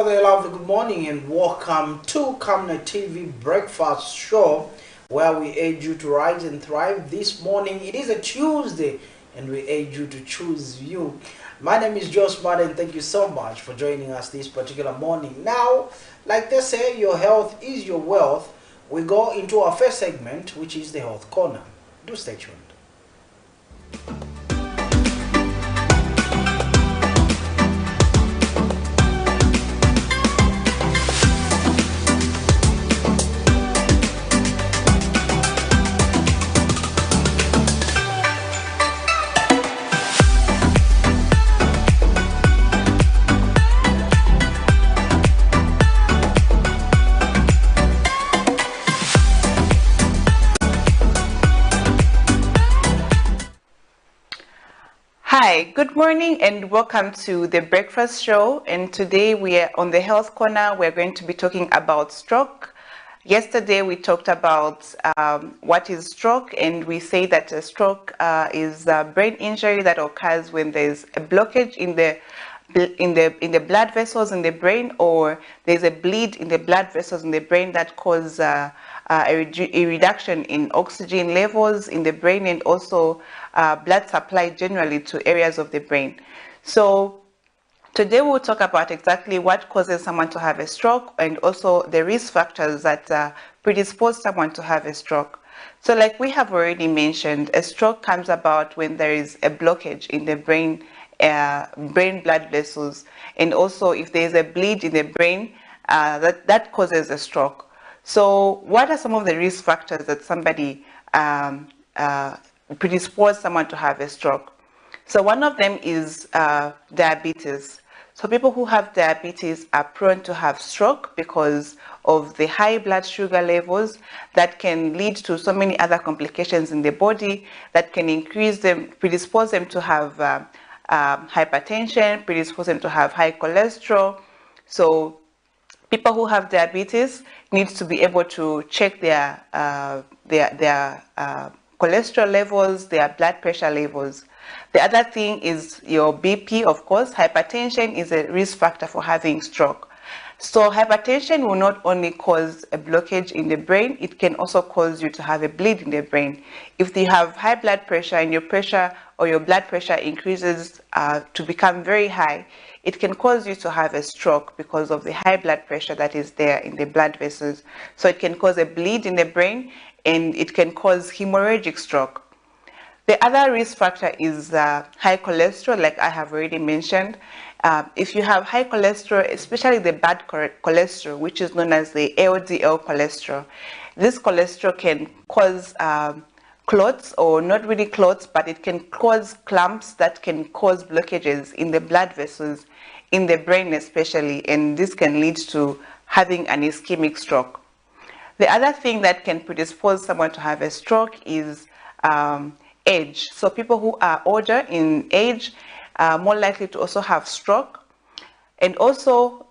there, lovely good morning and welcome to Camnet TV Breakfast Show where we urge you to rise and thrive this morning. It is a Tuesday and we urge you to choose you. My name is Joe Smart and thank you so much for joining us this particular morning. Now, like they say, your health is your wealth. We go into our first segment, which is the Health Corner. Do stay tuned. Hi, good morning and welcome to the breakfast show. And today we are on the health corner. We're going to be talking about stroke. Yesterday we talked about what is stroke, and we say that a stroke is a brain injury that occurs when there's a blockage in the blood vessels in the brain, or there's a bleed in the blood vessels in the brain that causes a reduction in oxygen levels in the brain, and also blood supply generally to areas of the brain. So today we'll talk about exactly what causes someone to have a stroke and also the risk factors that predispose someone to have a stroke. So like we have already mentioned, a stroke comes about when there is a blockage in the brain blood vessels, and also if there is a bleed in the brain that causes a stroke. So what are some of the risk factors that somebody predispose someone to have a stroke? So one of them is diabetes. So people who have diabetes are prone to have stroke because of the high blood sugar levels that can lead to so many other complications in the body that can predispose them to have hypertension, predispose them to have high cholesterol. So people who have diabetes need to be able to check their cholesterol levels, their blood pressure levels. The other thing is your BP, of course. Hypertension is a risk factor for having stroke. So hypertension will not only cause a blockage in the brain, it can also cause you to have a bleed in the brain. If you have high blood pressure and your pressure or your blood pressure increases to become very high, it can cause you to have a stroke because of the high blood pressure that is there in the blood vessels. So it can cause a bleed in the brain and it can cause hemorrhagic stroke. The other risk factor is high cholesterol, like I have already mentioned. If you have high cholesterol, especially the bad cholesterol, which is known as the LDL cholesterol, this cholesterol can cause clots, or not really clots, but it can cause clumps that can cause blockages in the blood vessels, in the brain especially, and this can lead to having an ischemic stroke. The other thing that can predispose someone to have a stroke is age. So people who are older in age are more likely to also have stroke, and also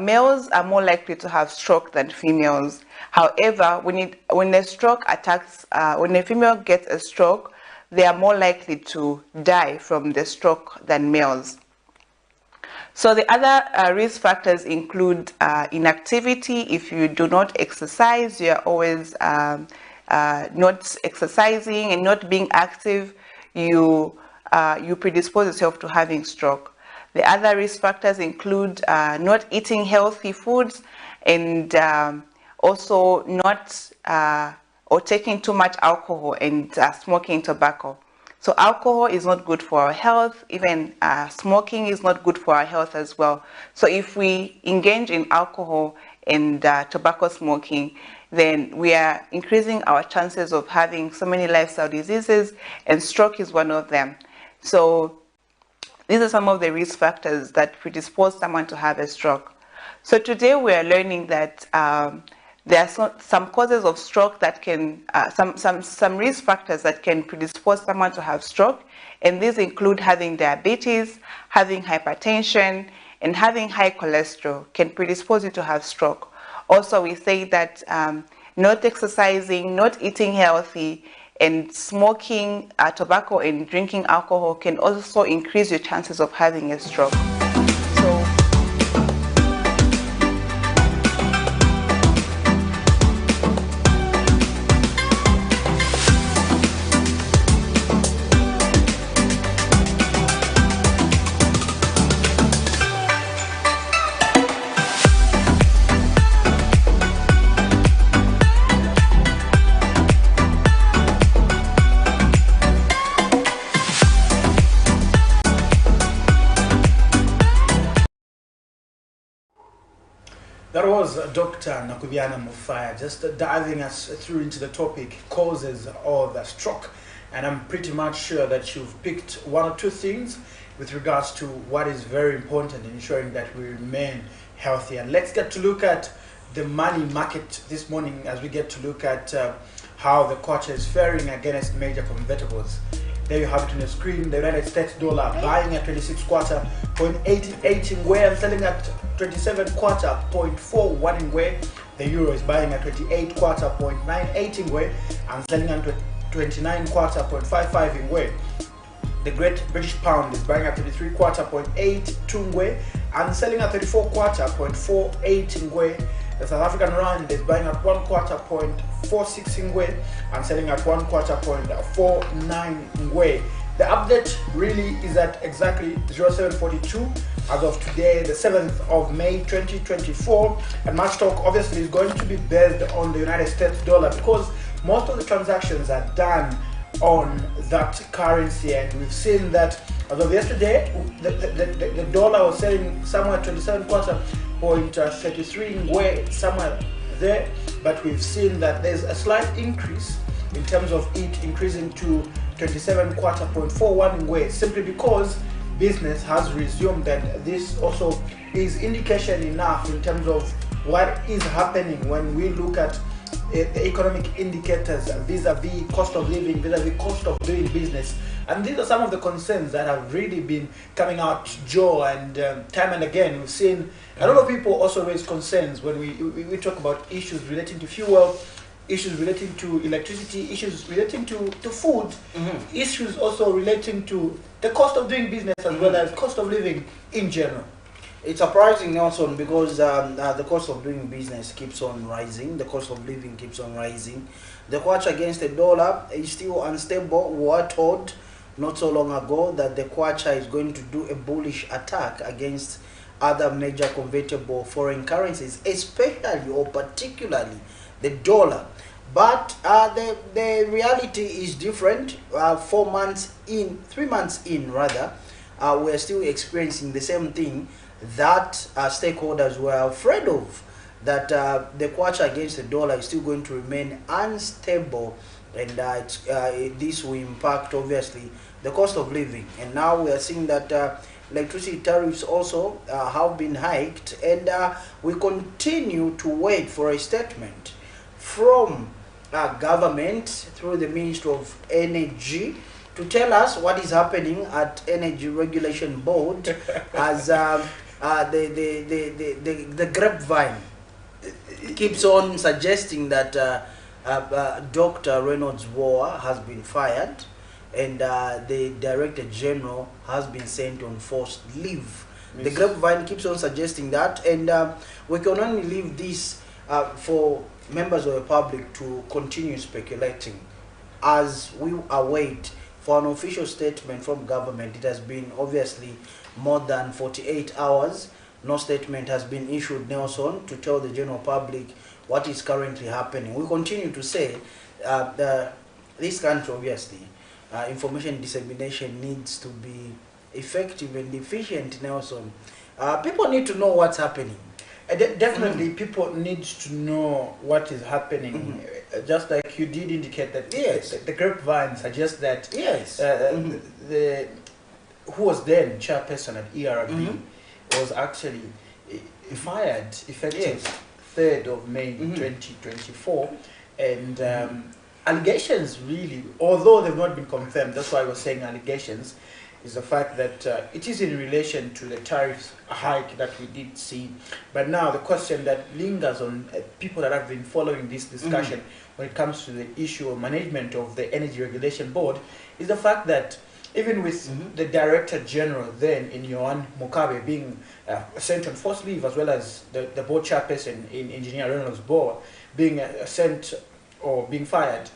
males are more likely to have stroke than females. However, when a stroke attacks, when a female gets a stroke, they are more likely to die from the stroke than males. So the other risk factors include inactivity. If you do not exercise, you are always not exercising and not being active, you predispose yourself to having stroke. The other risk factors include not eating healthy foods, and also not or taking too much alcohol and smoking tobacco. So alcohol is not good for our health. Even smoking is not good for our health as well. So if we engage in alcohol and tobacco smoking, then we are increasing our chances of having so many lifestyle diseases, and stroke is one of them. So these are some of the risk factors that predispose someone to have a stroke. So today we are learning that there are some causes of stroke that can, some risk factors that can predispose someone to have stroke, and these include having diabetes, having hypertension, and having high cholesterol can predispose you to have stroke. Also, we say that not exercising, not eating healthy, and smoking tobacco and drinking alcohol can also increase your chances of having a stroke. So Dr. Nakubiana Mufaya, just diving us through into the topic, causes of the stroke. And I'm pretty much sure that you've picked one or two things with regards to what is very important in ensuring that we remain healthy. And let's get to look at the money market this morning as we get to look at how the kwacha is faring against major convertibles. There you have it on the screen. The United States dollar buying at 26.88 in Ngwe and selling at 27.41 in Ngwe. The euro is buying at 28.98 in Ngwe and selling at 29.55 in Ngwe. The Great British Pound is buying at 33.82 in Ngwe and selling at 34.48 in Ngwe. The South African Rand is buying at 1.46 in Ngwe and selling at 1.49 in Ngwe. The update really is at exactly 0742 as of today, the 7th of May 2024. And much talk obviously is going to be based on the United States dollar because most of the transactions are done on that currency, and we've seen that as of yesterday, the dollar was selling somewhere 27.33 in Ngwe, somewhere there, but we've seen that there's a slight increase in terms of it increasing to 27.41 in Ngwe, simply because business has resumed. And this also is indication enough in terms of what is happening when we look at the economic indicators vis-a-vis cost of living, vis-a-vis cost of doing business. And these are some of the concerns that have really been coming out, Joe, and time and again we've seen a lot of people also raise concerns when we talk about issues relating to fuel, issues relating to electricity, issues relating to food, issues also relating to the cost of doing business as well as cost of living in general. It's surprising, Nelson, because the cost of doing business keeps on rising, the cost of living keeps on rising. The kwacha against the dollar is still unstable. We were told not so long ago that the kwacha is going to do a bullish attack against other major convertible foreign currencies, especially or particularly the dollar. But the reality is different. 3 months in rather, we're still experiencing the same thing that stakeholders were afraid of, that the kwacha against the dollar is still going to remain unstable, and this will impact obviously the cost of living. And now we are seeing that electricity tariffs also have been hiked, and we continue to wait for a statement from government through the Ministry of Energy to tell us what is happening at Energy Regulation Board as the grapevine keeps on suggesting that Dr. Reynolds War has been fired and the Director General has been sent on forced leave. Yes. The grapevine keeps on suggesting that, and we can only leave this for members of the public to continue speculating as we await for an official statement from government. It has been obviously more than 48 hours. No statement has been issued, Nelson, to tell the general public what is currently happening. We continue to say this country, obviously, information dissemination needs to be effective and efficient, Nelson. People need to know what's happening. Definitely, people need to know what is happening. Just like you did indicate that, yes, the grapevine suggests that, yes, who was then chairperson at ERB was actually fired effective 3rd of May 2024, and allegations really, although they've not been confirmed, that's why I was saying allegations, is the fact that it is in relation to the tariff hike that we did see. But now the question that lingers on people that have been following this discussion when it comes to the issue of management of the Energy Regulation Board is the fact that even with the Director General then in Yohan Mukabe being sent on forced leave, as well as the board chairperson in Engineer Reynolds Board being sent or being fired,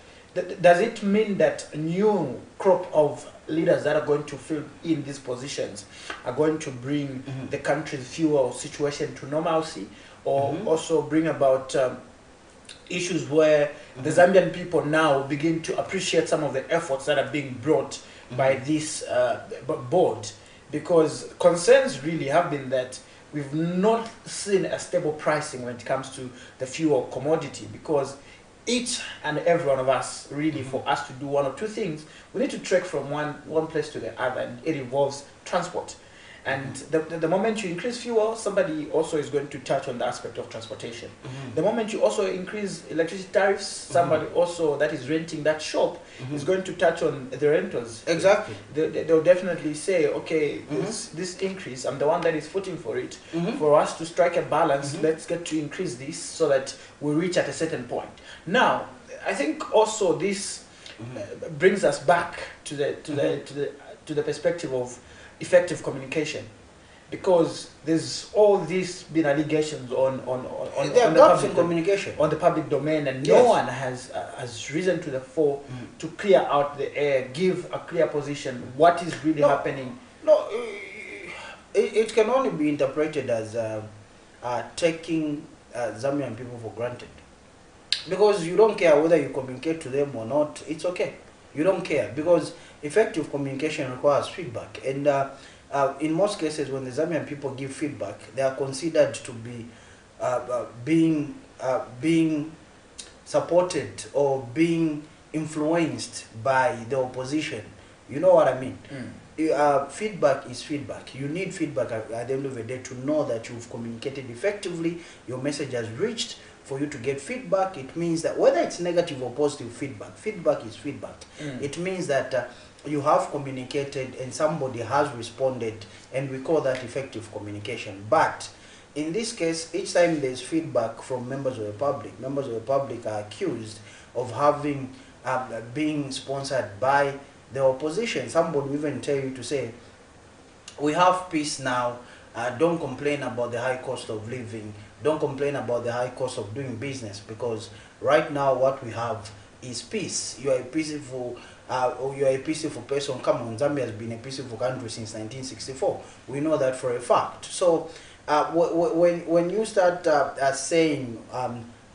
does it mean that a new crop of leaders that are going to fill in these positions are going to bring the country's fuel situation to normalcy, or also bring about issues where the Zambian people now begin to appreciate some of the efforts that are being brought by this board? Because concerns really have been that we've not seen a stable pricing when it comes to the fuel commodity, because each and every one of us, really, for us to do one or two things, we need to trek from one place to the other, and it involves transport. And the moment you increase fuel, somebody also is going to touch on the aspect of transportation. The moment you also increase electricity tariffs, somebody also that is renting that shop is going to touch on the rentals. Exactly. They'll definitely say, okay, this increase, I'm the one that is footing for it. For us to strike a balance, let's get to increase this so that we reach at a certain point. Now, I think also this brings us back to the perspective of effective communication, because there's all these been allegations on the public domain, and no one has risen to the fore to clear out the air, give a clear position what is really happening. No, it can only be interpreted as taking Zambian people for granted, because you don't care whether you communicate to them or not. It's okay. You don't care, because effective communication requires feedback, and in most cases, when the Zambian people give feedback, they are considered to be being supported or being influenced by the opposition. You know what I mean? Feedback is feedback. You need feedback at the end of the day to know that you've communicated effectively, your message has reached. For you to get feedback, it means that whether it's negative or positive feedback, feedback is feedback. It means that you have communicated and somebody has responded, and we call that effective communication. But in this case, each time there's feedback from members of the public are accused of having being sponsored by the opposition. Somebody will even tell you to say, we have peace now, don't complain about the high cost of living, don't complain about the high cost of doing business, because right now what we have is peace. You are a peaceful person. Come on, Zambia has been a peaceful country since 1964. We know that for a fact. So when you start saying,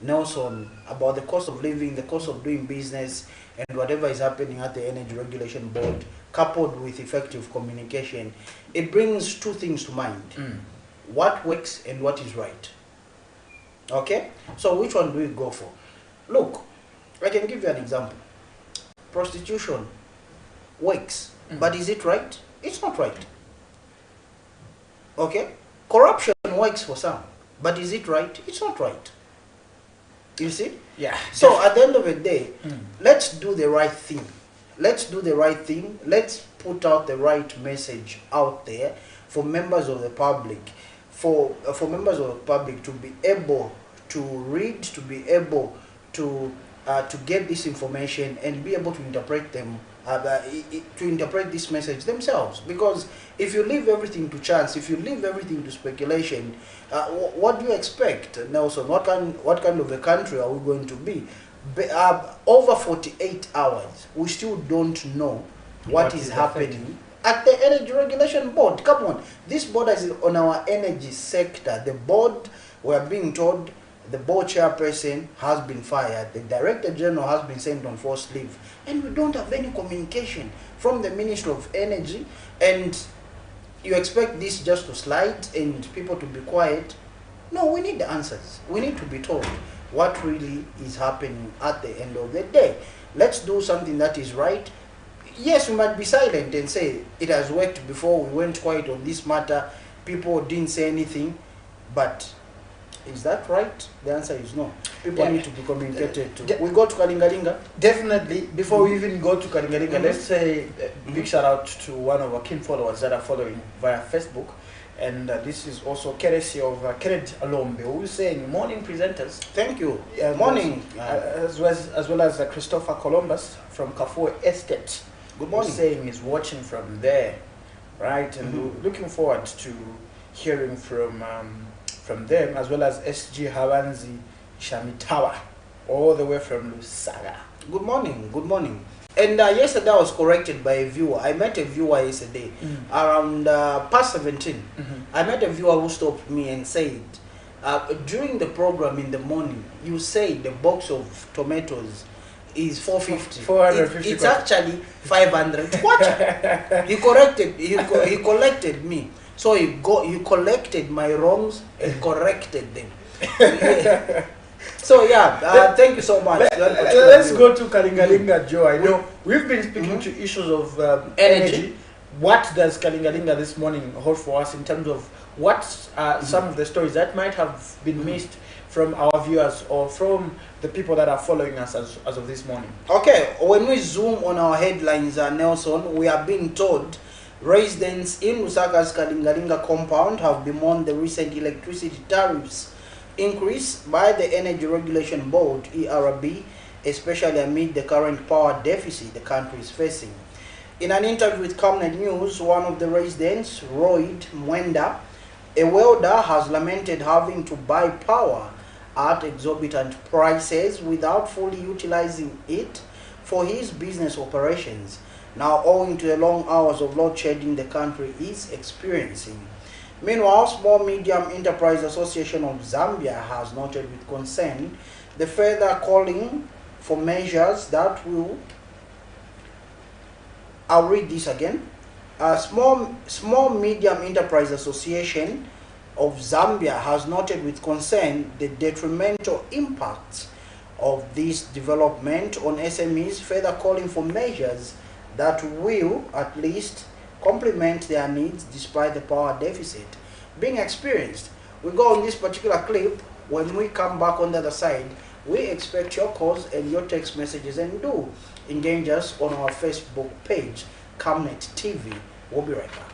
Nelson, about the cost of living, the cost of doing business, and whatever is happening at the Energy Regulation Board, coupled with effective communication, it brings two things to mind. What works and what is right. Okay? So which one do we go for? Look, I can give you an example. Prostitution works, but is it right? It's not right. Okay? Corruption works for some, but is it right? It's not right. You see? Yeah. So at the end of the day, let's do the right thing. Let's do the right thing. Let's put out the right message out there for members of the public, for members of the public to be able to read, to be able to get this information and be able to interpret them, to interpret this message themselves. Because if you leave everything to chance, if you leave everything to speculation, what do you expect, Nelson? What kind of a country are we going to be? Over 48 hours, we still don't know what is happening at the Energy Regulation Board. Come on, this board is on our energy sector. The board, we are being told, the board chairperson has been fired, the director general has been sent on forced leave, and we don't have any communication from the Ministry of Energy, and you expect this just to slide and people to be quiet? No, we need the answers. We need to be told what really is happening at the end of the day. Let's do something that is right. Yes, we might be silent and say it has worked before, we went quiet on this matter, people didn't say anything, but is that right? The answer is no. People need to be communicated to. We go to Kalingalinga? Definitely. Before we even go to Kalingalinga, let's say a big shout out to one of our keen followers that are following via Facebook. And this is also courtesy of Kenneth Alombe, who is saying, morning presenters. Thank you. Morning. As well as Christopher Columbus from Kafue Estate. Good morning. Saying he's watching from there, right? And looking forward to hearing from them, as well as SG Hawanzi Shamitawa, all the way from Lusaga. Good morning. Good morning. And yesterday I was corrected by a viewer. I met a viewer yesterday around past 17. I met a viewer who stopped me and said, during the program in the morning, you said the box of tomatoes is 450. 450. It's actually 500. What? He corrected me. So you collected my wrongs and corrected them. So yeah, thank you so much. Let's go to Kalingalinga, Joe. I know we've been speaking to issues of energy. What does Kalingalinga this morning hold for us in terms of what some of the stories that might have been missed from our viewers or from the people that are following us as of this morning? Okay, when we zoom on our headlines, Nelson, we are being told residents in Lusaka's Kalingalinga compound have bemoaned the recent electricity tariffs increase by the Energy Regulation Board, ERB, especially amid the current power deficit the country is facing. In an interview with Camnet News, one of the residents, Royd Mwenda, a welder, has lamented having to buy power at exorbitant prices without fully utilizing it for his business operations, now owing to the long hours of load shedding the country is experiencing. Meanwhile, Small Medium Enterprise Association of Zambia has noted with concern the further calling for measures that will, I'll read this again. Small Medium Enterprise Association of Zambia has noted with concern the detrimental impacts of this development on SMEs, further calling for measures that will at least complement their needs despite the power deficit being experienced. We go on this particular clip. When we come back on the other side, we expect your calls and your text messages, and do engage us on our Facebook page, Camnet TV. We'll be right back.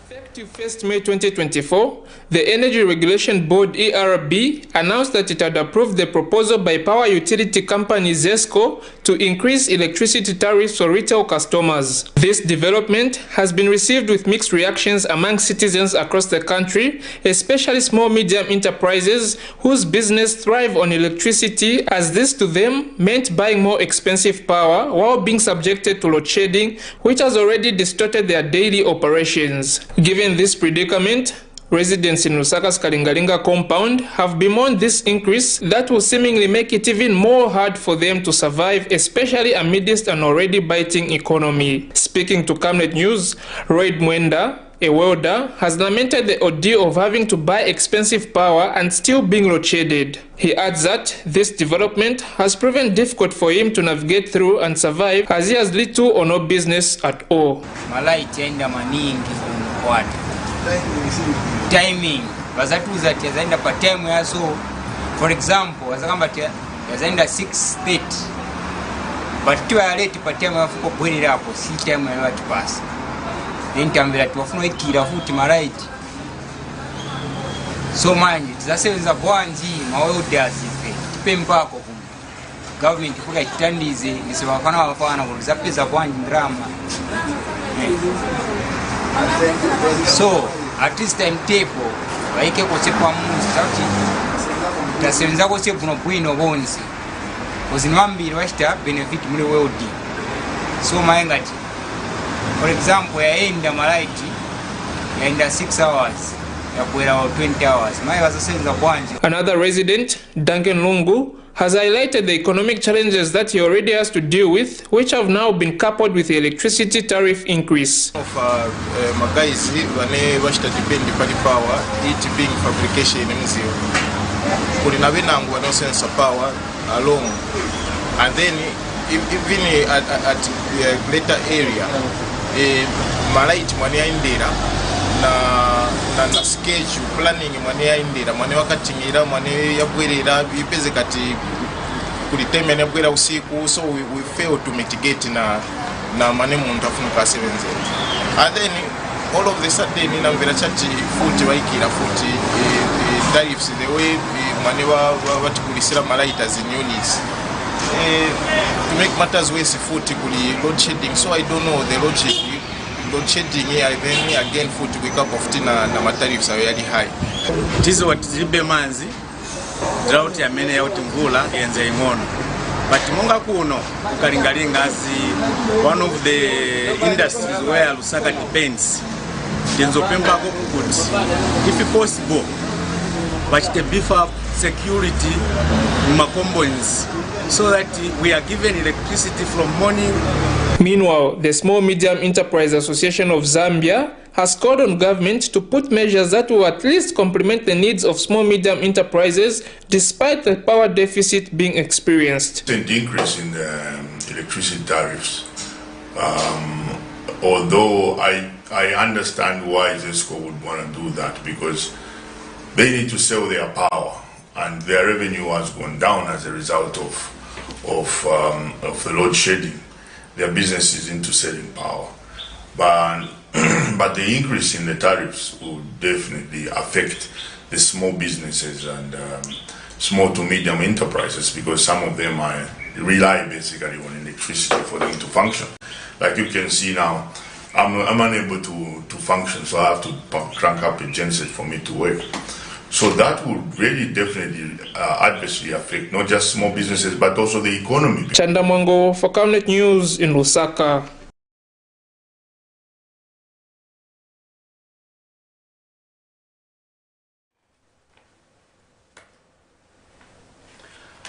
Effective 1st May 2024, the Energy Regulation Board ERB announced that it had approved the proposal by power utility company ZESCO to increase electricity tariffs for retail customers. This development has been received with mixed reactions among citizens across the country, especially small medium enterprises whose business thrive on electricity, as this to them meant buying more expensive power while being subjected to load shedding, which has already distorted their daily operations. Given this predicament, residents in Lusaka's Kalingalinga compound have bemoaned this increase that will seemingly make it even more hard for them to survive, especially amidst an already biting economy. Speaking to Camnet News, Royd Mwenda, a welder, has lamented the ordeal of having to buy expensive power and still being load-shedded. He adds that this development has proven difficult for him to navigate through and survive, as he has little or no business at all. Timing bazatuza ati yazaenda pa time yaso, for example wazakamba ati yazaenda 6:30 but tiwa ya late pa time yafuko bwelera hapo si time ya watu pass then tambira tuwafuna ikira futi maraiti so manje tizasebenza bwanji mawelders ife tipe mpako ku government kuka itandize nisibafana abafana ko zapeza bwanji drama. So at this time table waike ko sepa muzi tati tasenza ko sepa no bwino bonzi ozinwambiri washita benefit muri world. So maengati for example yaenda malaiti yaenda 6 hours ya kwera 20 hours maye wazasenza bwanje. Another resident, Duncan Lungu, has highlighted the economic challenges that he already has to deal with, which have now been coupled with the electricity tariff increase. Magaizi wane washita depend on power, it being fabrication mzio. Kulina benangu wane sense power alone, and then even at the greater area, malait mwane yaindera na schedule planning mwane yaindera mwane wakatingira mwane yabwerera bipeze kati kuli time yabwera usiku, so we fail to mitigate na mane muntu afunuka 7 and then all of the sudden inamvera chati futi waikira futi tariffs the way mwane watikulisira malaiters in units to make matters worse futi kuli load shedding. So I don't know the load shedding here, then again food to wake up of tina na matariffs are really high. Tizo watizibe manzi drought ya mene ya utimvula yenze ingono, but munga kuno Kalingalinga as one of the industries where Lusaka depends yenzo pemba ko good if possible, but the beef up security in macombons so that we are given electricity from morning. Meanwhile, the Small Medium Enterprise Association of Zambia has called on government to put measures that will at least complement the needs of small medium enterprises despite the power deficit being experienced. An increase in the electricity tariffs, although I understand why ZESCO would want to do that, because they need to sell their power and their revenue has gone down as a result of the load shedding. Their business is into selling power, but the increase in the tariffs will definitely affect the small businesses and small to medium enterprises, because some of them rely basically on electricity for them to function. Like you can see now, I'm unable to function, so I have to crank up a genset for me to work. So that would really definitely adversely affect not just small businesses but also the economy. Chanda Mwango for Camnet News in Lusaka.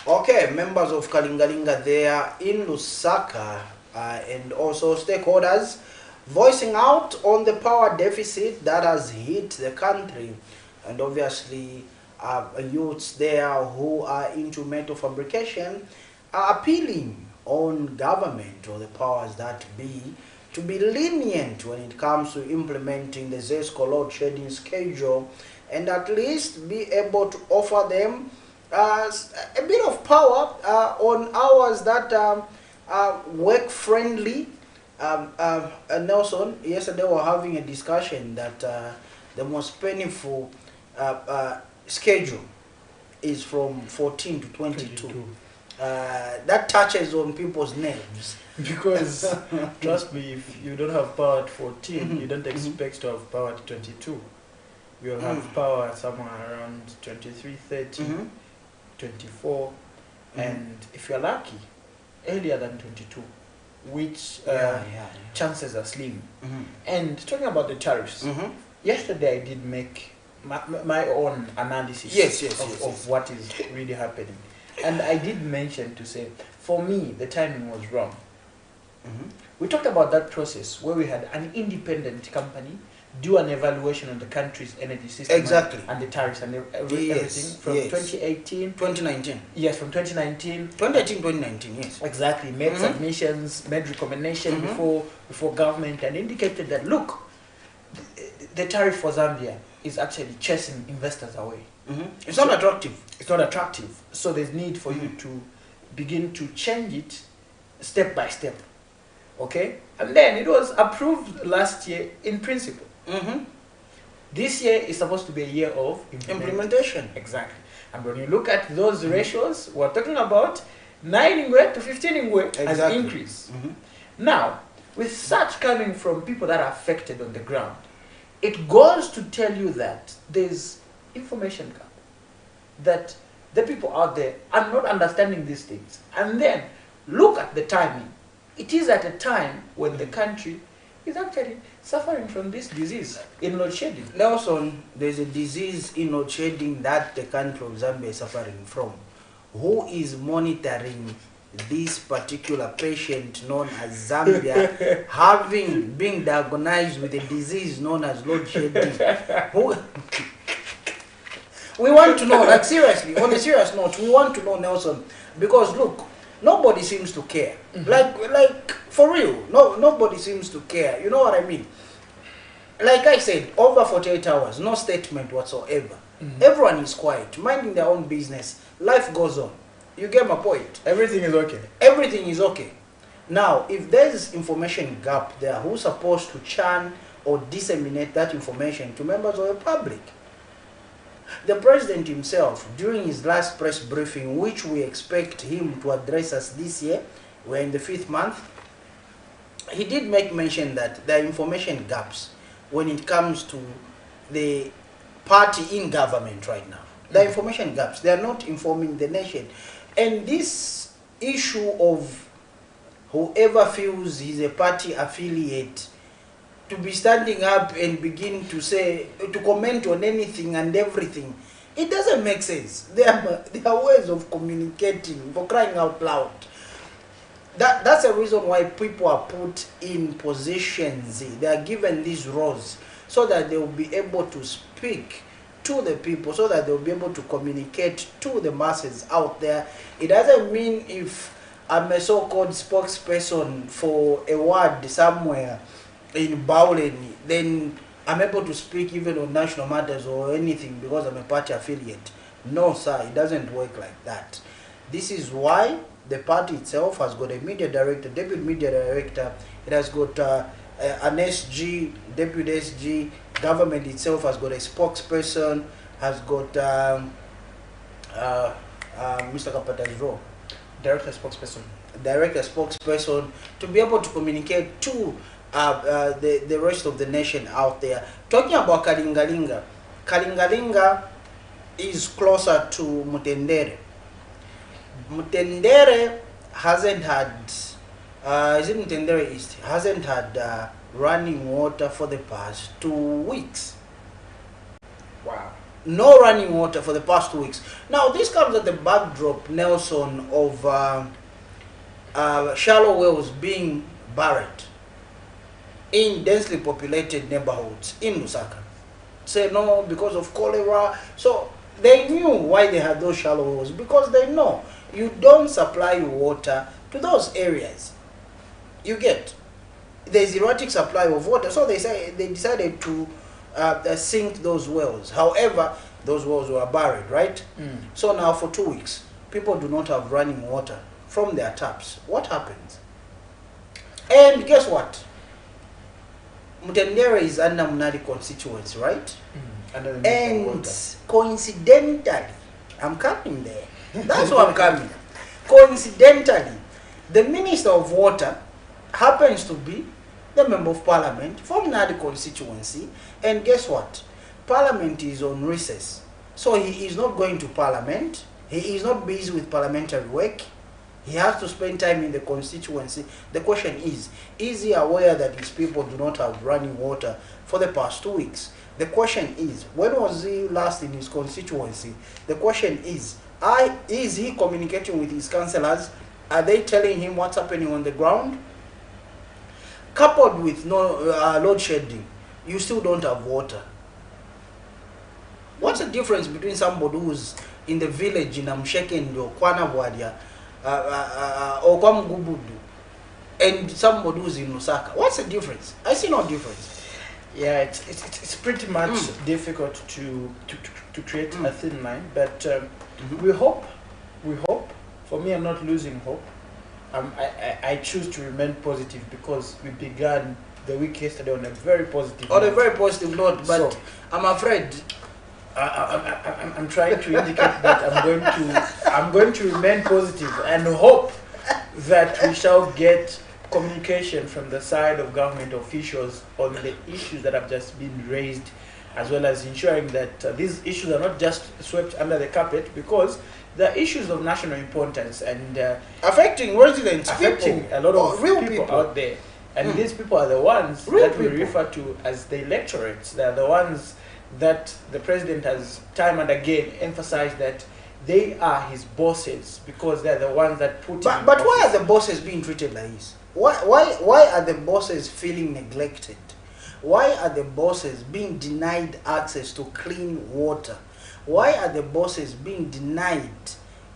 Okay, members of Kalingalinga there in Lusaka and also stakeholders voicing out on the power deficit that has hit the country, and obviously youths there who are into metal fabrication are appealing on government or the powers that be to be lenient when it comes to implementing the ZESCO load shedding schedule and at least be able to offer them a bit of power on hours that are work friendly. Nelson, yesterday we were having a discussion that the most painful schedule is from 14 to 22. That touches on people's nerves. Because, trust me, if you don't have power at 14, you don't expect to have power at 22. You'll have power somewhere around 23, 30, 24, and if you're lucky, earlier than 22, which chances are slim. And talking about the tariffs, yesterday I did make my own analysis of what is really happening. And I did mention to say, for me, the timing was wrong. We talked about that process where we had an independent company do an evaluation on the country's energy system and the tariffs and everything from 2019. Yes, from 2019. 2019, yes. Exactly. Made submissions, made recommendations before government, and indicated that, look, the tariff for Zambia is actually chasing investors away. It's not attractive. It's not attractive. So there's need for you to begin to change it step by step. Okay? And then it was approved last year in principle. This year is supposed to be a year of implementation. Exactly. And when you look at those ratios, we're talking about 9 ingwe to 15 ingwe as an increase. Now, with such coming from people that are affected on the ground, it goes to tell you that there's information gap, that the people out there are not understanding these things. And then look at the timing. It is at a time when the country is actually suffering from this disease in load shedding. Nelson, there's a disease in load shedding that the country of Zambia is suffering from. Who is monitoring this particular patient known as Zambia having been diagnosed with a disease known as load shedding? We want to know, like seriously, on a serious note, we want to know, Nelson, because look, nobody seems to care. Like for real, nobody seems to care. You know what I mean? Like I said, over 48 hours, no statement whatsoever. Everyone is quiet, minding their own business. Life goes on. You get my point? Everything is okay. Everything is okay. Now, if there's information gap there, who's supposed to churn or disseminate that information to members of the public? The president himself, during his last press briefing, which we expect him to address us this year, we're in the 5th month, he did make mention that there are information gaps when it comes to the party in government right now. There are information gaps. They are not informing the nation. And this issue of whoever feels he's a party affiliate to be standing up and begin to say, to comment on anything and everything, It doesn't make sense. There are ways of communicating, for crying out loud. That's the reason why people are put in positions. They are given these roles so that they will be able to speak to the people, so that they will be able to communicate to the masses out there. It doesn't mean if I'm a so-called spokesperson for a ward somewhere in Bowlen, then I'm able to speak even on national matters or anything because I'm a party affiliate. No, sir, it doesn't work like that. This is why the party itself has got a media director, deputy media director. It has got an SG, deputy SG. Government itself has got a spokesperson, has got Mr. Kapata's role, Director spokesperson, to be able to communicate to the rest of the nation out there. Talking about Kalingalinga, Kalingalinga is closer to Mutendere. Mutendere hasn't had, is it Mutendere East? Hasn't had running water for the past 2 weeks. Wow. No running water for the past 2 weeks. Now, this comes at the backdrop, Nelson, of shallow wells being buried in densely populated neighborhoods in Lusaka. Say no, because of cholera. So they knew why they had those shallow wells, because they know you don't supply water to those areas. You get, there's erratic supply of water, so they decided to sink those wells. However, those wells were buried, right? So now for 2 weeks, people do not have running water from their taps. What happens? And guess what? Mutendere is under Munali constituency, right? And coincidentally, I'm coming there. That's why I'm coming. Coincidentally, the Minister of Water happens to be the Member of Parliament from Munali constituency. And guess what? Parliament is on recess. So he is not going to Parliament. He is not busy with parliamentary work. He has to spend time in the constituency. The question is he aware that his people do not have running water for the past 2 weeks? The question is, when was he last in his constituency? The question is he communicating with his councillors? Are they telling him what's happening on the ground? Coupled with no load shedding, you still don't have water. What's the difference between somebody who's in the village in Amsheken or Kwanabwadia or Kwamugubudu and somebody who's in Lusaka? What's the difference? I see no difference. Yeah, it's pretty much difficult to create a thin line, but we hope. For me, I'm not losing hope. I choose to remain positive because we began the week yesterday on a very positive note. On a very positive note, but so, I'm afraid. I'm trying to indicate that I'm going to remain positive and hope that we shall get communication from the side of government officials on the issues that have just been raised, as well as ensuring that these issues are not just swept under the carpet, because the issues of national importance and affecting residents, affecting a lot of real people out there. And these people are the ones that we refer to as the electorates. They are the ones that the president has time and again emphasized that they are his bosses, because they're the ones that put him. But why are the bosses being treated like this? Why are the bosses feeling neglected? Why are the bosses being denied access to clean water? Why are the bosses being denied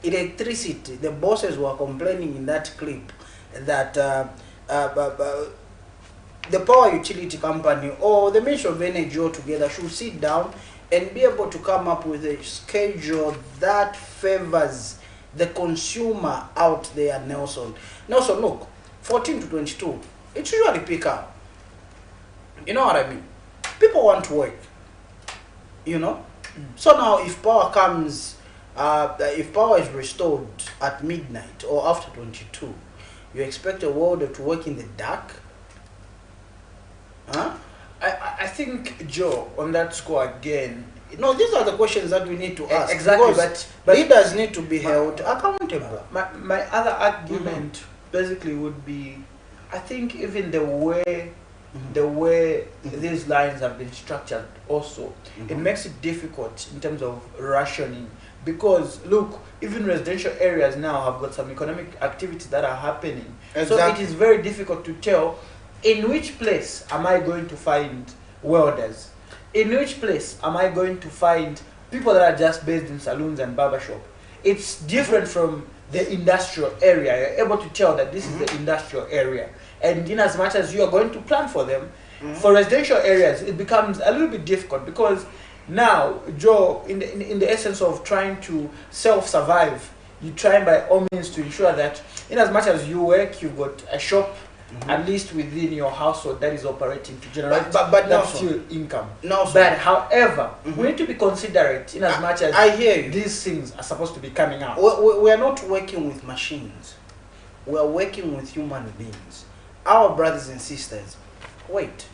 electricity? The bosses were complaining in that clip that the power utility company or the Ministry of Energy altogether should sit down and be able to come up with a schedule that favors the consumer out there, Nelson. Nelson, look, 14 to 22, it's usually pick up. You know what I mean? People want to work, you know? So now if power comes, if power is restored at midnight or after 22, you expect a world to work in the dark? Huh? I think, Joe, on that score again... No, these are the questions that we need to ask. Exactly, but leaders need to be held accountable. My other argument basically would be, I think even the way the way these lines have been structured also, it makes it difficult in terms of rationing. Because look, even residential areas now have got some economic activities that are happening. So it is very difficult to tell in which place am I going to find welders? In which place am I going to find people that are just based in saloons and barbershop? It's different from the industrial area. You're able to tell that this is the industrial area. And in as much as you are going to plan for them, for residential areas, it becomes a little bit difficult because now, Joe, in the essence of trying to self-survive, you try by all means to ensure that in as much as you work, you've got a shop at least within your household that is operating to generate but that fuel income. No, sir. But however, we need to be considerate in as much as I hear you. These things are supposed to be coming out. We are not working with machines. We are working with human beings. Our brothers and sisters, wait.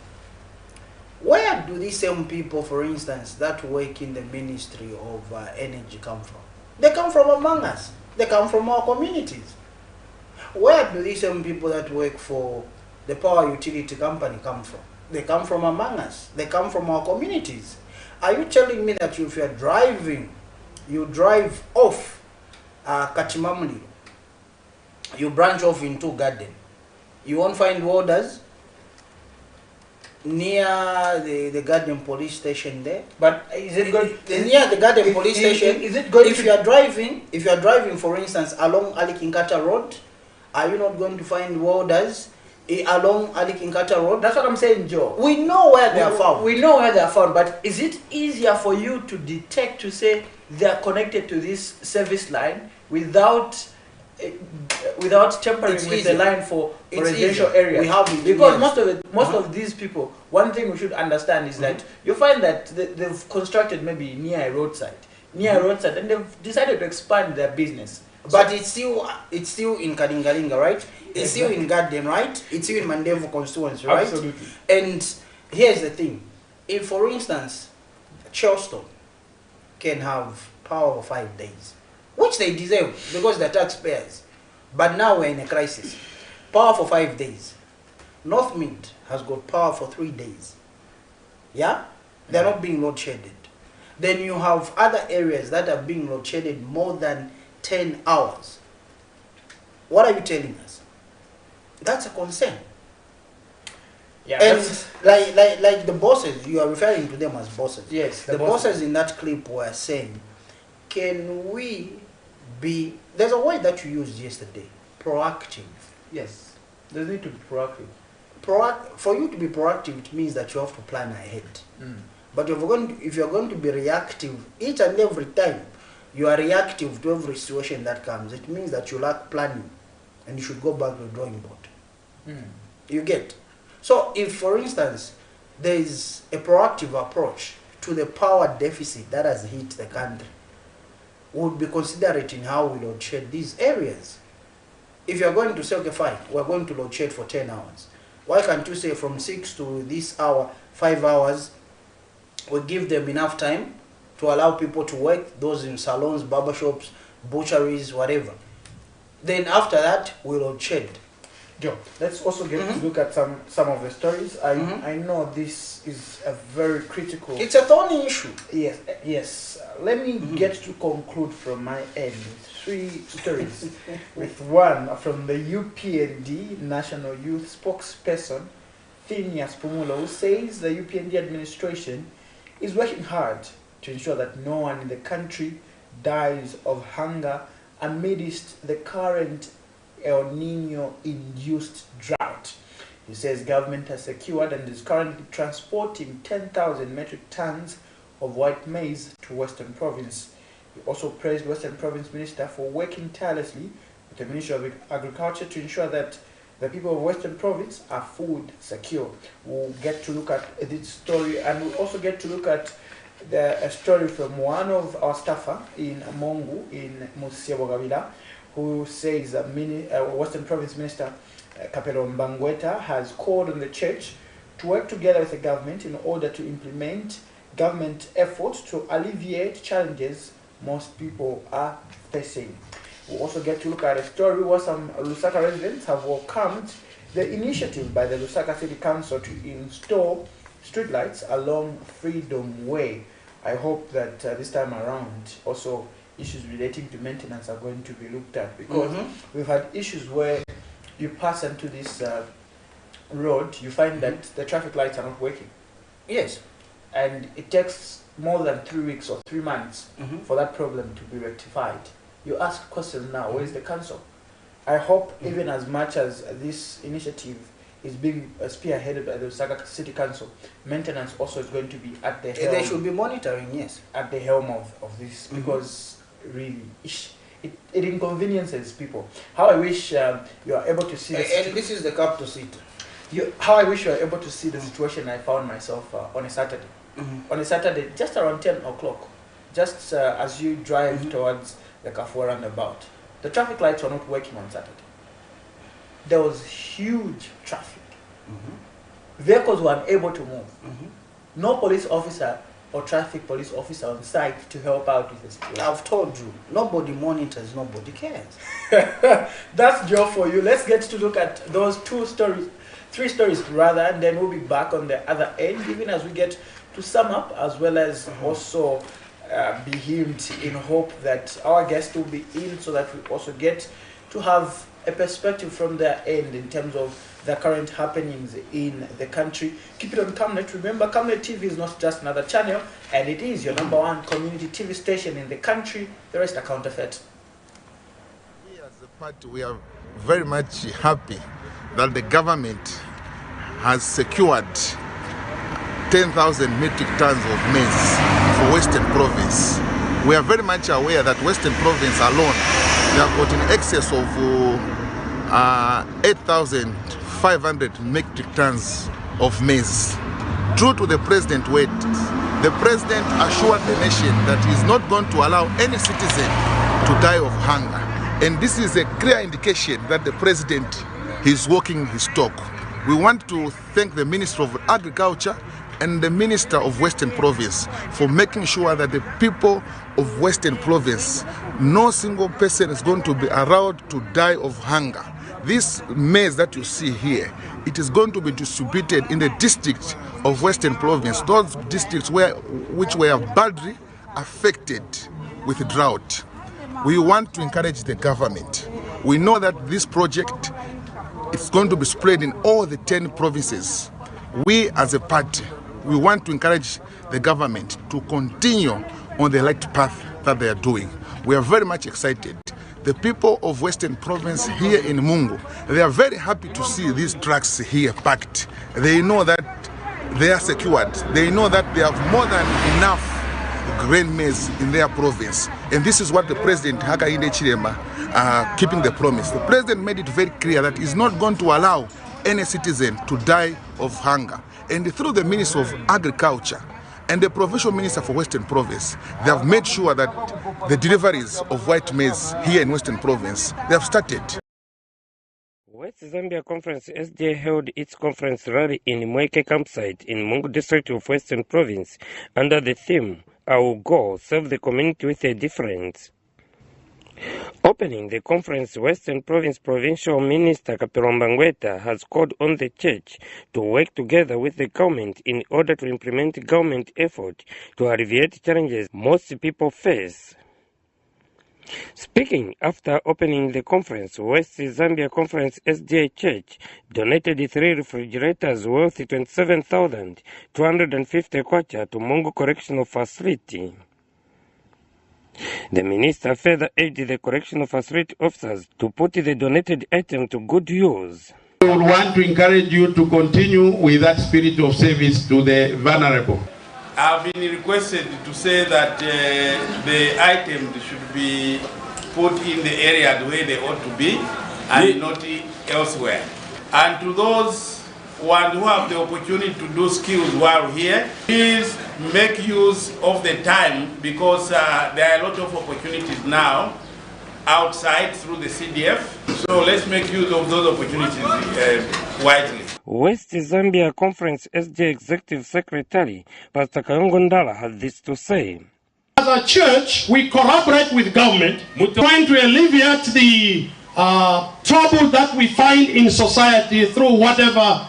Where do these same people, for instance, that work in the Ministry of Energy come from? They come from among us. They come from our communities. Where do these same people that work for the power utility company come from? They come from among us. They come from our communities. Are you telling me that if you are driving, you drive off Kachimamuli, you branch off into Garden, you won't find welders near the Garden police station there? But is it going near the Garden police station? Is it going if you are driving, for instance, along Ali Kinkata Road, are you not going to find welders along Ali Kinkata Road? That's what I'm saying, Joe. We know where they are found. We know where they are found, but is it easier for you to detect, to say they are connected to this service line without tampering with the line for residential areas? We have because most of these people, one thing we should understand is that you find that they've constructed maybe near a roadside, and they've decided to expand their business. But it's still in Kadingalinga, right? It's still in Garden, right? It's still in Mandevo constituency, right? Absolutely. And here's the thing. If, for instance, Charleston can have power for 5 days, which they deserve because they're taxpayers, but now we're in a crisis. Power for 5 days. North Mid has got power for 3 days. Yeah? They're not being load-shedded. Then you have other areas that are being load-shedded more than 10 hours. What are you telling us? That's a concern. Yeah, and like the bosses, you are referring to them as bosses. Yes, the bosses in that clip were saying, can we be, there's a word that you used yesterday, proactive. Yes, they need to be proactive. For you to be proactive, it means that you have to plan ahead. But if you're going to be reactive each and every time, you are reactive to every situation that comes, it means that you lack planning and you should go back to the drawing board. You get? So if, for instance, there is a proactive approach to the power deficit that has hit the country, we would be considerate in how we load shed these areas. If you're going to say, okay, fine, we're going to load shed for 10 hours. Why can't you say from 6 to this hour, 5 hours, we give them enough time to allow people to work, those in salons, barbershops, butcheries, whatever. Then after that, we'll load shed. Joe, let's also get to look at some of the stories. I know this is a very critical... It's a thorny issue. Yes. Let me get to conclude from my end with 3 stories. With one from the UPND, National Youth Spokesperson, Phineas Pumula, who says the UPND administration is working hard to ensure that no one in the country dies of hunger amidst the current El Nino-induced drought. He says government has secured and is currently transporting 10,000 metric tons of white maize to Western Province. He also praised Western Province Minister for working tirelessly with the Ministry of Agriculture to ensure that the people of Western Province are food secure. We'll get to look at this story, and we'll also get to look at a story from one of our staffer in Mongu, in Musiabogabila, who says that Western Province Minister Kapelo Mbangweta has called on the church to work together with the government in order to implement government efforts to alleviate challenges most people are facing. We'll also get to look at a story where some Lusaka residents have welcomed the initiative by the Lusaka City Council to install streetlights along Freedom Way. I hope that this time around also issues relating to maintenance are going to be looked at, because we've had issues where you pass into this road, you find that the traffic lights are not working. Yes. And it takes more than 3 weeks or 3 months for that problem to be rectified. You ask questions now, where is the council? I hope even as much as this initiative is being spearheaded by the Lusaka City Council, maintenance also is going to be at the helm. They should be monitoring, yes. At the helm of this, because really, it inconveniences people. How I wish you are able to see this. And this is the capital city. How I wish you were able to see the situation I found myself on a Saturday. On a Saturday, just around 10 o'clock, just as you drive towards the Kafua roundabout, the traffic lights were not working on Saturday. There was huge traffic. Vehicles were unable to move. No police officer or traffic police officer on site to help out with the situation. I've told you, nobody monitors, nobody cares. That's Joe for you. Let's get to look at those 3 stories rather, and then we'll be back on the other end, even as we get to sum up, as well as also be hymned in hope that our guests will be in, so that we also get to have a perspective from their end in terms of the current happenings in the country. Keep it on Camnet. Remember, Camnet TV is not just another channel, and it is your #1 community TV station in the country. The rest are counterfeit. As a party, we are very much happy that the government has secured 10,000 metric tons of maize for Western Province. We are very much aware that Western Province alone, they have got in excess of 8,500 metric tons of maize. True to the President's word, the President assured the nation that he is not going to allow any citizen to die of hunger. And this is a clear indication that the President is walking his talk. We want to thank the Minister of Agriculture and the Minister of Western Province for making sure that the people of Western Province, no single person is going to be allowed to die of hunger. This maize that you see here, it is going to be distributed in the district of Western Province, those districts which were badly affected with drought. We want to encourage the government. We know that this project is going to be spread in all the 10 provinces. We as a party, we want to encourage the government to continue on the right path that they are doing. We are very much excited. The people of Western Province here in Mungu, they are very happy to see these trucks here packed. They know that they are secured. They know that they have more than enough grain maize in their province. And this is what the President, Hakainde Chirema, keeping the promise. The President made it very clear that he's not going to allow any citizen to die of hunger. And through the Minister of Agriculture and the Provincial Minister for Western Province, they have made sure that the deliveries of white maize here in Western Province, they have started. West Zambia Conference SDA held its conference rally in Mweke campsite in Mungu district of Western Province under the theme, I will go serve the community with a difference. Opening the conference, Western Province Provincial Minister Kapilomba Ngweta has called on the church to work together with the government in order to implement government effort to alleviate challenges most people face. Speaking after opening the conference, West Zambia Conference SDA Church donated 3 refrigerators worth 27,250 kwacha to Mungu Correctional Facility. The minister further urged the correctional facility officers to put the donated item to good use. We would want to encourage you to continue with that spirit of service to the vulnerable. I've been requested to say that the items should be put in the area the way they ought to be and not elsewhere. And to those who have the opportunity to do skills while here, please make use of the time, because there are a lot of opportunities now outside through the CDF. So let's make use of those opportunities widely. West Zambia Conference SDA Executive Secretary Pastor Kayongo Ndala had this to say. As a church, we collaborate with government trying to alleviate the trouble that we find in society through whatever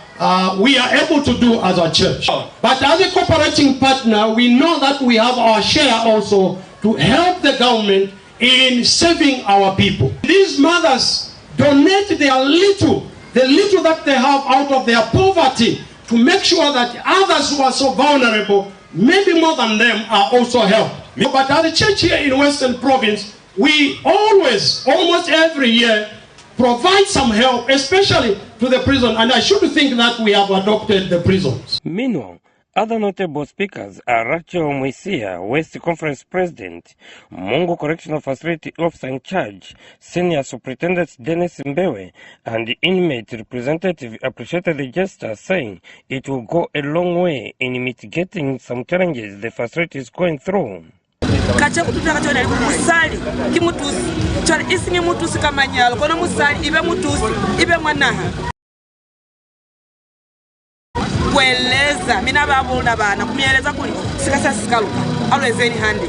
we are able to do as a church. But as a cooperating partner, we know that we have our share also to help the government in saving our people. These mothers donate their little, the little that they have out of their poverty, to make sure that others who are so vulnerable, maybe more than them, are also helped. But as a church here in Western Province, we always, almost every year, provide some help, especially to the prison, and I should think that we have adopted the prisons. Meanwhile, other notable speakers are Rachel Mwisia, West Conference President, Mungu Correctional Facility Officer in Charge, Senior Superintendent Dennis Mbewe, and inmate representative appreciated the gesture, saying it will go a long way in mitigating some challenges the facility is going through. Kacha kututaka chona musali kimutusi chona isinge mutusi kamanyalo kono musali ibe mutusi ibe mwanaha kueleza mina babona bana kumieleza kuli sikasa sikaluka always any handy.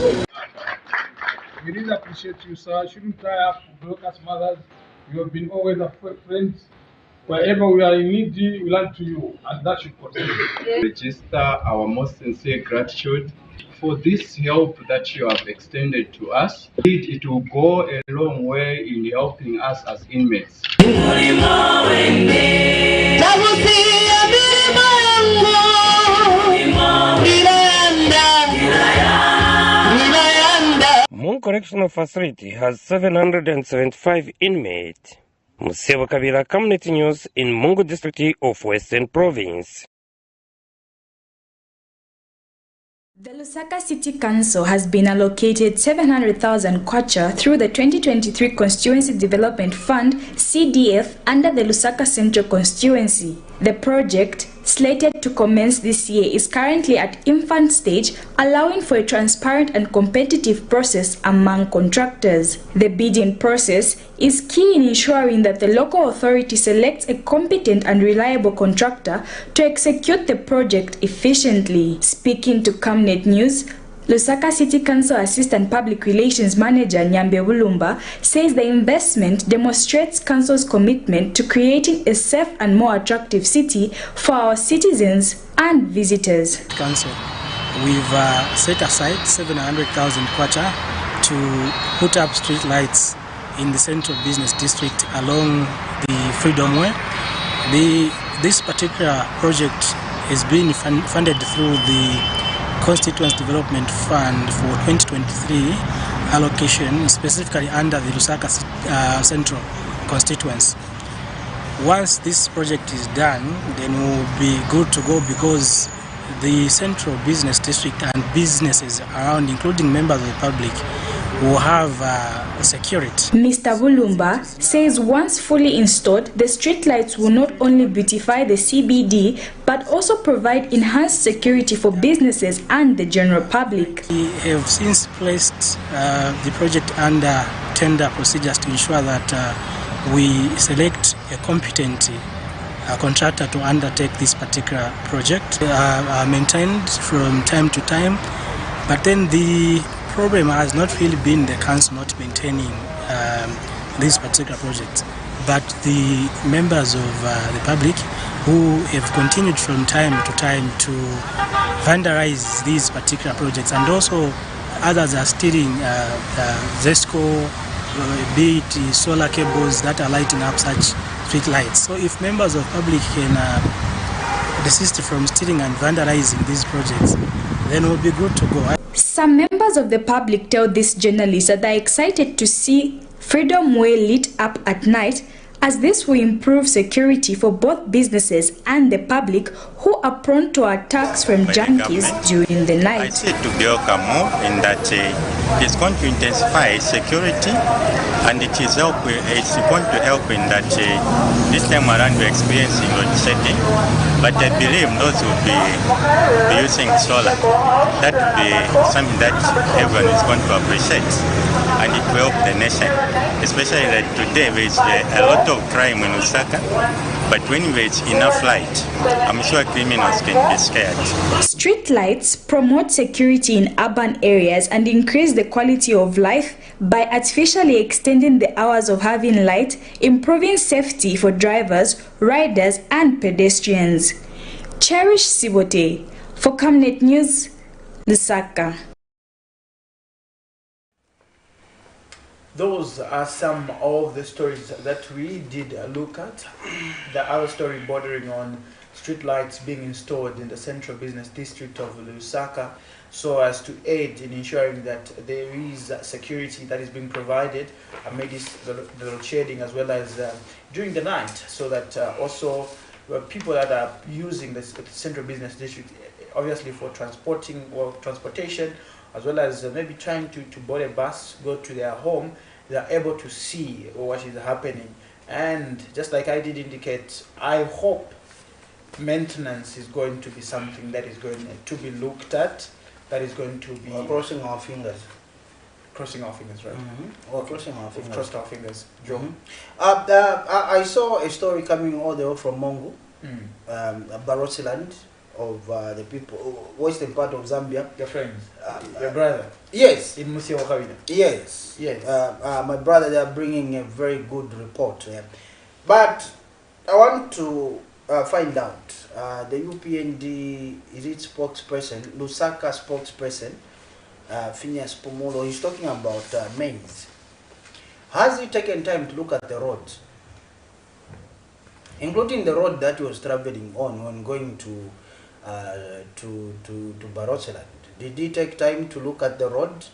We really appreciate you, sir. Shouldn't try up brokers mothers. You have been always a friend. Wherever we are in need, we learn to you, and that should continue. Register our most sincere gratitude for this help that you have extended to us. It will go a long way in helping us as inmates. Mungu Correctional Facility has 775 inmates. Museva Kabila, Camnet News in Mungu District of Western Province. The Lusaka City Council has been allocated 700,000 kwacha through the 2023 Constituency Development Fund (CDF) under the Lusaka Central Constituency. The project, slated to commence this year, is currently at infant stage, allowing for a transparent and competitive process among contractors. The bidding process is key in ensuring that the local authority selects a competent and reliable contractor to execute the project efficiently. Speaking to Camnet News, Lusaka City Council Assistant Public Relations Manager Nyambe Wulumba says the investment demonstrates Council's commitment to creating a safe and more attractive city for our citizens and visitors. Council, we've set aside 700,000 kwacha to put up street lights in the central business district along the Freedom Way. This particular project is being funded through the Constituency Development Fund for 2023 allocation, specifically under the Lusaka Central Constituency. Once this project is done, then we'll be good to go, because the central business district and businesses around, including members of the public, will have security. Mr. Wulumba says once fully installed, the streetlights will not only beautify the CBD but also provide enhanced security for businesses and the general public. We have since placed the project under tender procedures to ensure that we select a competent contractor to undertake this particular project. Are maintained from time to time, but then the problem has not really been the council not maintaining this particular project, but the members of the public who have continued from time to time to vandalize these particular projects, and also others are stealing Zesco, be it solar cables that are lighting up such street lights. So if members of public can desist from stealing and vandalizing these projects, then we'll be good to go. Some members of the public tell this journalist that they're excited to see Freedom Way lit up at night, as this will improve security for both businesses and the public who are prone to attacks from junkies during the night. I see it to be welcome move in that it's going to intensify security, and it's going to help in that this time around we're experiencing load shedding, but I believe those will be using solar. That will be something that everyone is going to appreciate, and it will help the nation, especially that today there is a lot of crime in Lusaka, but when there is enough light, I'm sure criminals can be scared. Street lights promote security in urban areas and increase the quality of life by artificially extending the hours of having light, improving safety for drivers, riders, and pedestrians. Cherish Sibote for Camnet News, Lusaka. Those are some of the stories that we did look at. The other story bordering on street lights being installed in the central business district of Lusaka, so as to aid in ensuring that there is security that is being provided amidst the load shedding, as well as during the night, so that also people that are using the central business district, obviously for transportation, as well as maybe trying to board a bus, go to their home, they are able to see what is happening. And just like I did indicate, I hope maintenance is going to be something that is going to be looked at, that is going to be... crossing our fingers. Crossing our fingers, right? Or crossing our fingers. We've crossed our fingers. Joe? I saw a story coming all the way from Mongo, Barotseland, of the people, western part of Zambia. Your friends? Your brother? Yes. In Musia Wakawina? Yes. Yes. My brother, they are bringing a very good report. But I want to find out, the UPND, is it spokesperson, Lusaka spokesperson, Phineas Pumulo, he's talking about maize. Has he taken time to look at the roads, including the road that he was traveling on when going to Barotseland? Did he take time to look at the road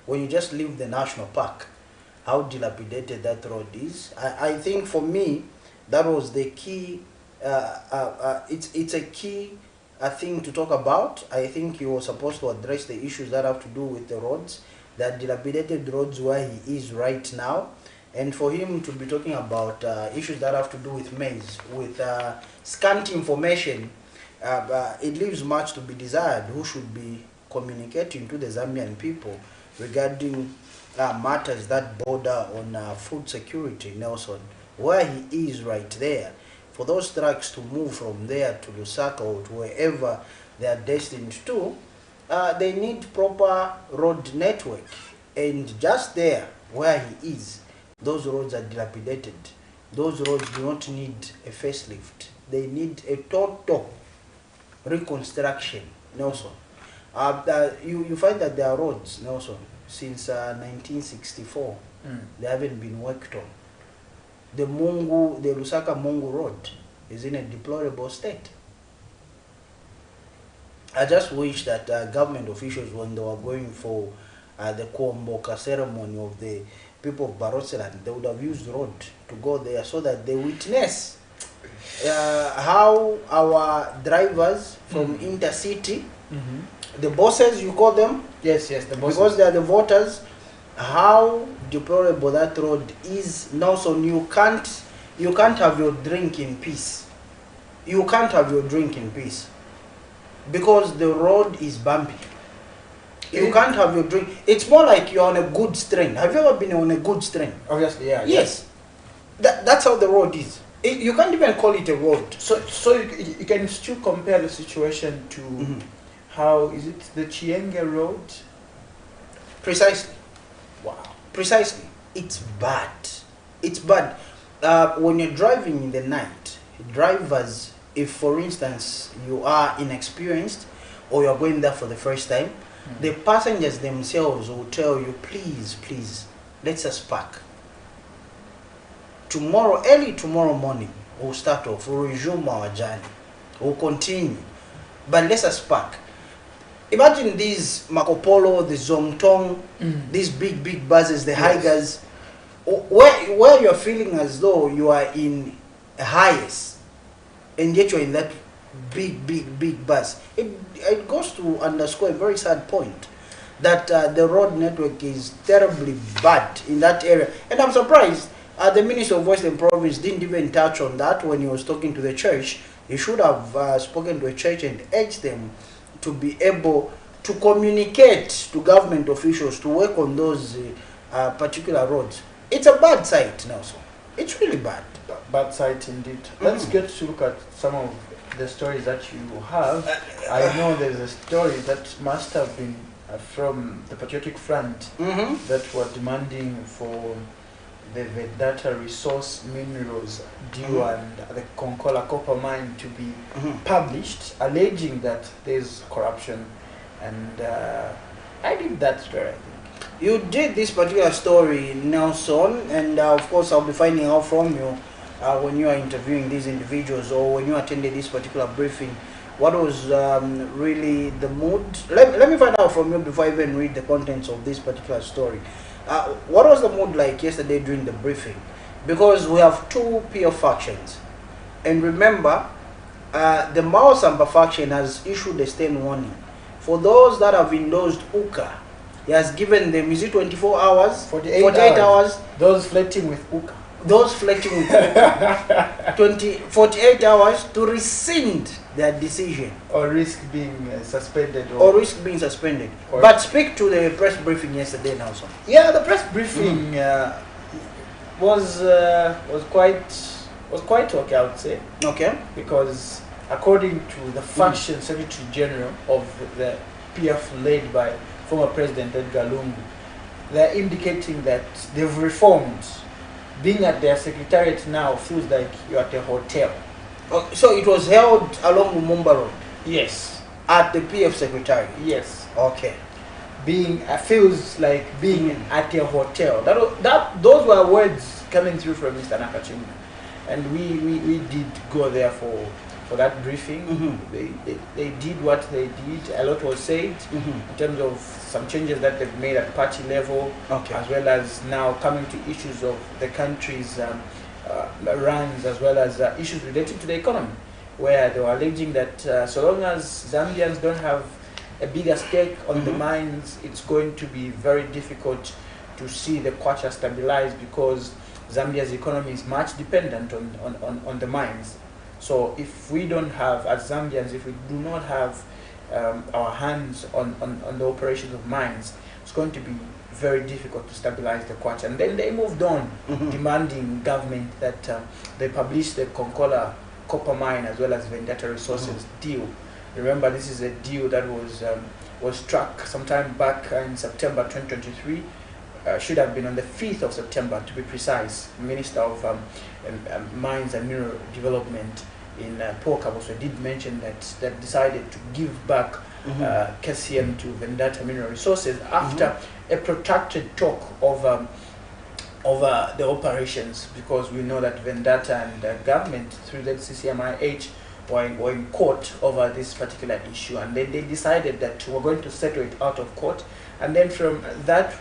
when you just leave the national park, how dilapidated that road is? I think for me, that was the key. It's a key thing to talk about. I think he was supposed to address the issues that have to do with the roads, the dilapidated roads where he is right now, and for him to be talking about issues that have to do with maize, with scant information. It leaves much to be desired. Who should be communicating to the Zambian people regarding matters that border on food security, Nelson, where he is right there. For those trucks to move from there to Lusaka or to wherever they are destined to, they need proper road network. And just there, where he is, those roads are dilapidated. Those roads do not need a facelift. They need a total reconstruction, Nelson. You find that there are roads, Nelson, since 1964. They haven't been worked on. The Lusaka Mungu Road is in a deplorable state. I just wish that government officials, when they were going for the Kuomboka ceremony of the people of Barotseland, they would have used the road to go there so that they witness how our drivers from intercity, the bosses you call them, the bosses, because they are the voters, how deplorable that road is. Now, so you can't have your drink in peace. You can't have your drink in peace because the road is bumpy. You can't have your drink. It's more like you're on a good string. Have you ever been on a good string? Obviously, yeah. Yes. That's how the road is. You can't even call it a road. So you can still compare the situation to how is it the Chienge Road? Precisely. Wow. Precisely. It's bad. It's bad. When you're driving in the night, drivers, if for instance you are inexperienced or you're going there for the first time, the passengers themselves will tell you, please, let's just park. Early tomorrow morning, we'll start off, we'll resume our journey, we'll continue, but let's just park. Imagine these Marco Polo, the Zongtong, these big buses, the Higers, where you're feeling as though you are in a highest, and yet you're in that big bus. It goes to underscore a very sad point that the road network is terribly bad in that area. And I'm surprised the Minister of Western Province didn't even touch on that when he was talking to the church. He should have spoken to a church and urged them to be able to communicate to government officials to work on those particular roads. It's a bad sight, Nelson. It's really bad. Bad sight indeed. Let's get to look at some of the stories that you have. I know there's a story that must have been from the Patriotic Front that were demanding for the Vendata resource minerals due and the Konkola copper mine to be published, alleging that there's corruption. And I did that story, I think. You did this particular story, Nelson, and of course I'll be finding out from you when you are interviewing these individuals or when you attended this particular briefing. What was really the mood? Let me find out from you before I even read the contents of this particular story. What was the mood like yesterday during the briefing? Because we have two PF factions. And remember, the Mao Samba faction has issued a stern warning. For those that have endorsed UKA, he has given them, is it 24 hours? 48 hours. Those flirting with UKA. Those flirting with UKA. 48 hours to rescind their decision. Or risk being suspended. Or risk being suspended. But speak to the press briefing yesterday, Nelson. Yeah, the press briefing was quite okay, I would say. Okay. Because according to the faction Secretary General of the PF led by former President Edgar Lungu, they're indicating that they've reformed. Being at their secretariat now feels like you're at a hotel. So it was held along Lumumba Road? Yes. At the PF secretariat? Yes. Okay. Feels like being at a hotel. Those were words coming through from Mr. Nakachimba. And we did go there for that briefing. They did what they did. A lot was said in terms of some changes that they've made at party level, as well as now coming to issues of the country's runs, as well as issues related to the economy, where they were alleging that so long as Zambians don't have a bigger stake on the mines, it's going to be very difficult to see the kwacha stabilize, because Zambia's economy is much dependent on the mines. So if we don't have, as Zambians, if we do not have our hands on the operations of mines, it's going to be very difficult to stabilize the kwacha. And then they moved on, demanding government that they publish the Konkola copper mine as well as Vendetta Resources deal. Remember, this is a deal that was struck sometime back in September 2023. Should have been on the 5th of September, to be precise. Minister of Mines and Mineral Development in Paul Kaboso did mention that decided to give back KCM to Vendetta Mineral Resources after a protracted talk over the operations, because we know that Vendetta and the government through the CCMIH were in court over this particular issue, and then they decided that we're going to settle it out of court. And then from that,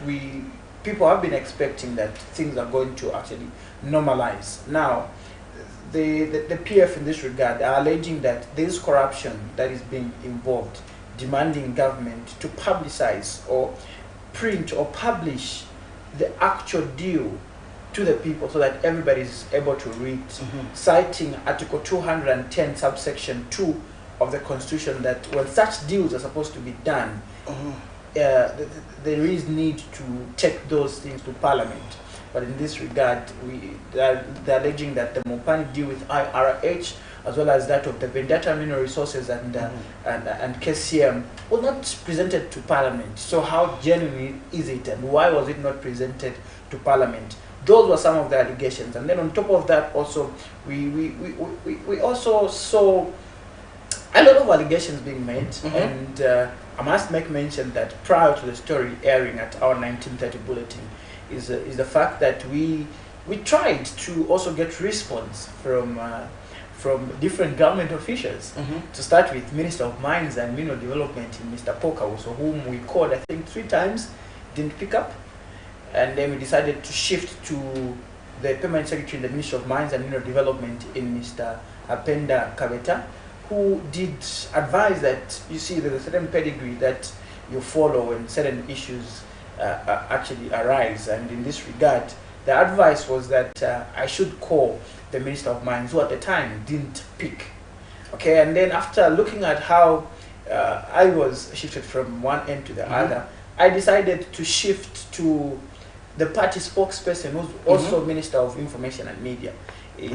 people have been expecting that things are going to actually normalize. Now, the PF in this regard are alleging that there is corruption that is being involved, demanding government to publicize or print or publish the actual deal to the people so that everybody is able to read, citing Article 210 subsection 2 of the Constitution, that when such deals are supposed to be done, there is need to take those things to Parliament. But in this regard, they're alleging that the Mopani deal with IRH, as well as that of the Vendetta Mineral Resources and KCM, was not presented to Parliament. So how genuine is it, and why was it not presented to Parliament? Those were some of the allegations. And then on top of that, also we also saw a lot of allegations being made, and I must make mention that prior to the story airing at our 1930 bulletin is the fact that we tried to also get response from different government officials, to start with Minister of Mines and Mineral Development, Mr. Pokawoso, whom we called I think 3 times, didn't pick up. And then we decided to shift to the Permanent Secretary in the Ministry of Mines and Mineral Development in Mr. Apenda Kabeta, who did advise that, you see, there's a certain pedigree that you follow when certain issues actually arise. And in this regard, the advice was that I should call the Minister of Mines, who at the time didn't pick. Okay, and then after looking at how I was shifted from one end to the other, I decided to shift to the party spokesperson, who's also Minister of Information and Media, in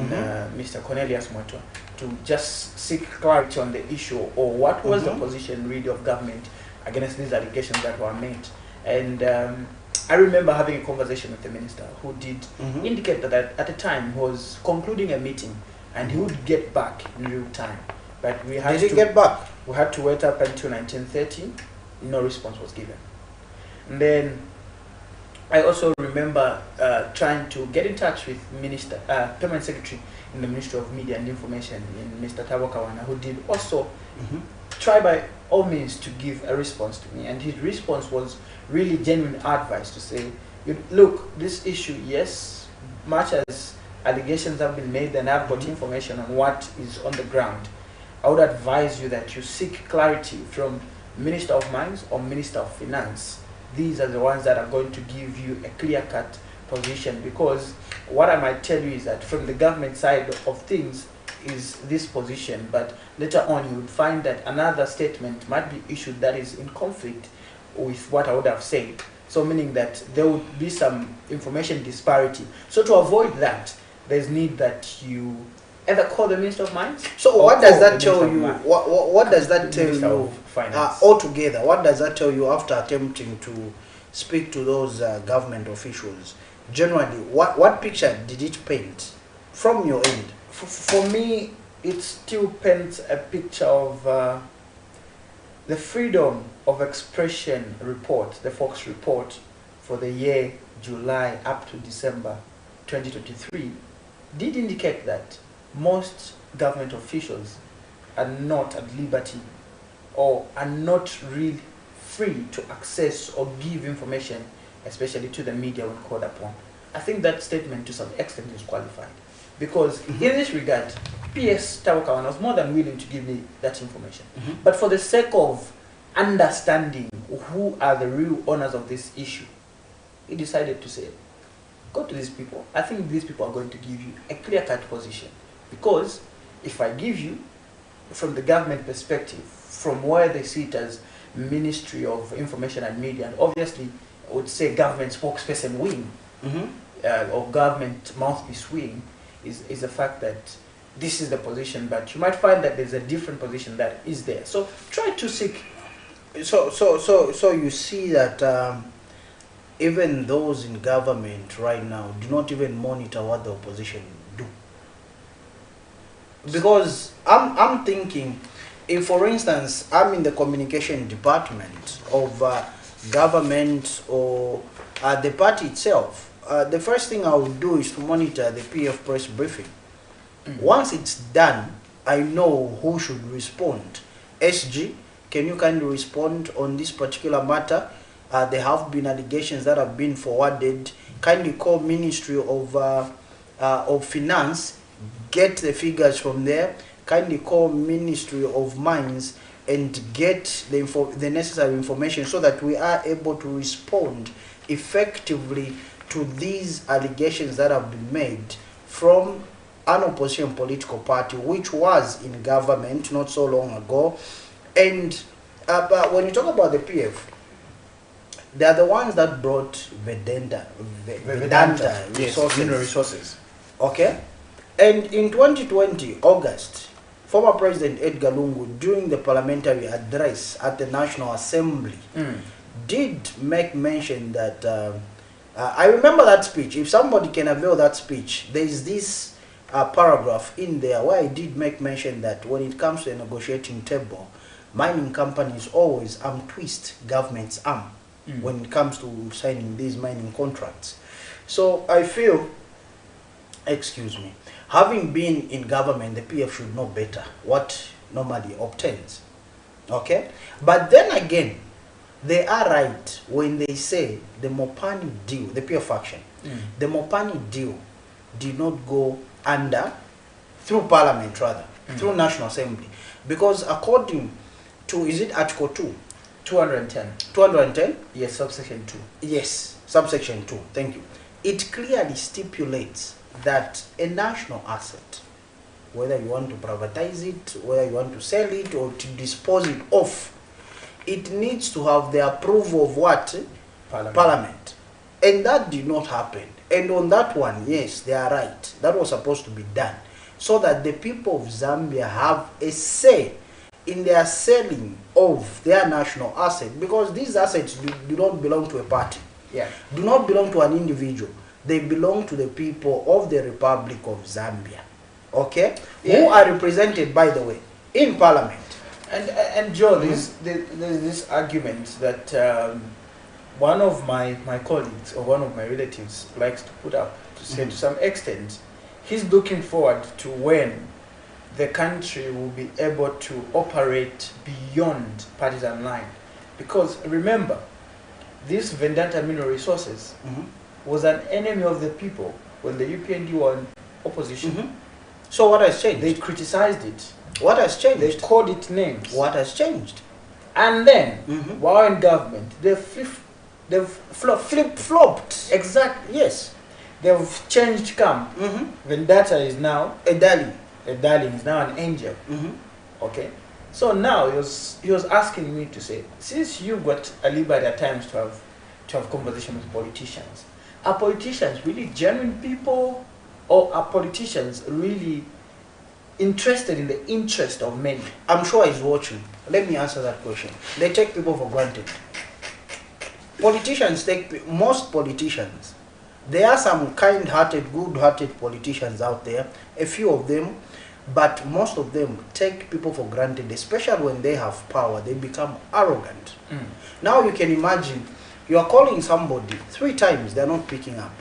Mr. Cornelius Moto, to just seek clarity on the issue, or what was the position really of government against these allegations that were made. And I remember having a conversation with the minister who did indicate that at the time he was concluding a meeting and he would get back in real time. But we had Did he get back? We had to wait up until 1930. No response was given. And then I also remember trying to get in touch with Permanent Secretary in the Ministry of Media and Information, Mr. Tabo Kawana, who did also try by all means to give a response to me. And his response was really genuine advice to say, look, this issue, yes, much as allegations have been made and I've got information on what is on the ground, I would advise you that you seek clarity from Minister of Mines or Minister of Finance. These are the ones that are going to give you a clear-cut position, because what I might tell you is that from the government side of things is this position, but later on you would find that another statement might be issued that is in conflict with what I would have said. So meaning that there would be some information disparity. So to avoid that, there's need that you either call the Minister of Mines. So what does that tell you? What does that tell you altogether? What does that tell you after attempting to speak to those government officials? Generally, what picture did it paint from your end? For me, it still paints a picture of the freedom of expression report, the Fox report for the year July up to December 2023 did indicate that most government officials are not at liberty or are not really free to access or give information, especially to the media when called upon. I think that statement to some extent is qualified, because in this regard, PS Tawakawan was more than willing to give me that information. But for the sake of understanding who are the real owners of this issue, he decided to say, go to these people. I think these people are going to give you a clear-cut position. Because if I give you, from the government perspective, from where they see it as Ministry of Information and Media, and obviously I would say government spokesperson wing, or government mouthpiece wing, is the fact that this is the position, but you might find that there's a different position that is there. So try to seek. So you see that even those in government right now do not even monitor what the opposition do. Because I'm thinking, if for instance I'm in the communication department of government or the party itself, the first thing I would do is to monitor the PF press briefing. Once it's done, I know who should respond. SG, can you kindly respond on this particular matter? There have been allegations that have been forwarded. Kindly call Ministry of Finance, get the figures from there. Kindly call Ministry of Mines and get the necessary information so that we are able to respond effectively to these allegations that have been made from an opposition political party which was in government not so long ago. And but when you talk about the PF, they are the ones that brought Vedanta resources. Okay? And in 2020, August, former President Edgar Lungu, during the parliamentary address at the National Assembly, did make mention that, I remember that speech. If somebody can avail that speech, there is this paragraph in there where I did make mention that when it comes to a negotiating table, mining companies always twist government's arm when it comes to signing these mining contracts. So I feel, excuse me, having been in government, the PF should know better what normally obtains. Okay? But then again, they are right when they say the Mopani deal, the PF faction, the Mopani deal did not go through Parliament rather, through National Assembly. Because according to, is it Article 2? 210. 210? Yes, subsection 2. Yes, subsection 2, thank you. It clearly stipulates that a national asset, whether you want to privatize it, whether you want to sell it or to dispose it off, it needs to have the approval of what? Parliament. And that did not happen. And on that one, yes, they are right. That was supposed to be done so that the people of Zambia have a say in their selling of their national asset, because these assets do not belong to a party, do not belong to an individual, they belong to the people of the Republic of Zambia, okay, who are represented, by the way, in Parliament. And Joe, there's this argument that one of my colleagues or one of my relatives likes to put up, to say to some extent, he's looking forward to when the country will be able to operate beyond partisan line. Because remember, this Vendetta Mineral Resources was an enemy of the people when the UPND were in opposition. So what has changed? They criticized it. What has changed? They called it names. What has changed? And then, while in government, they've flip-flopped. Exactly, yes. They've changed camp. Vendetta is now a darling. A darling is now an angel. Okay? So now he was asking me to say, since you got a liberty at times to have conversation with politicians, are politicians really genuine people, or are politicians really interested in the interest of many? I'm sure he's watching. Let me answer that question. They take people for granted. Most politicians, there are some kind-hearted, good-hearted politicians out there, a few of them, but most of them take people for granted, especially when they have power. They become arrogant. Now you can imagine, you are calling somebody 3 times, they're not picking up.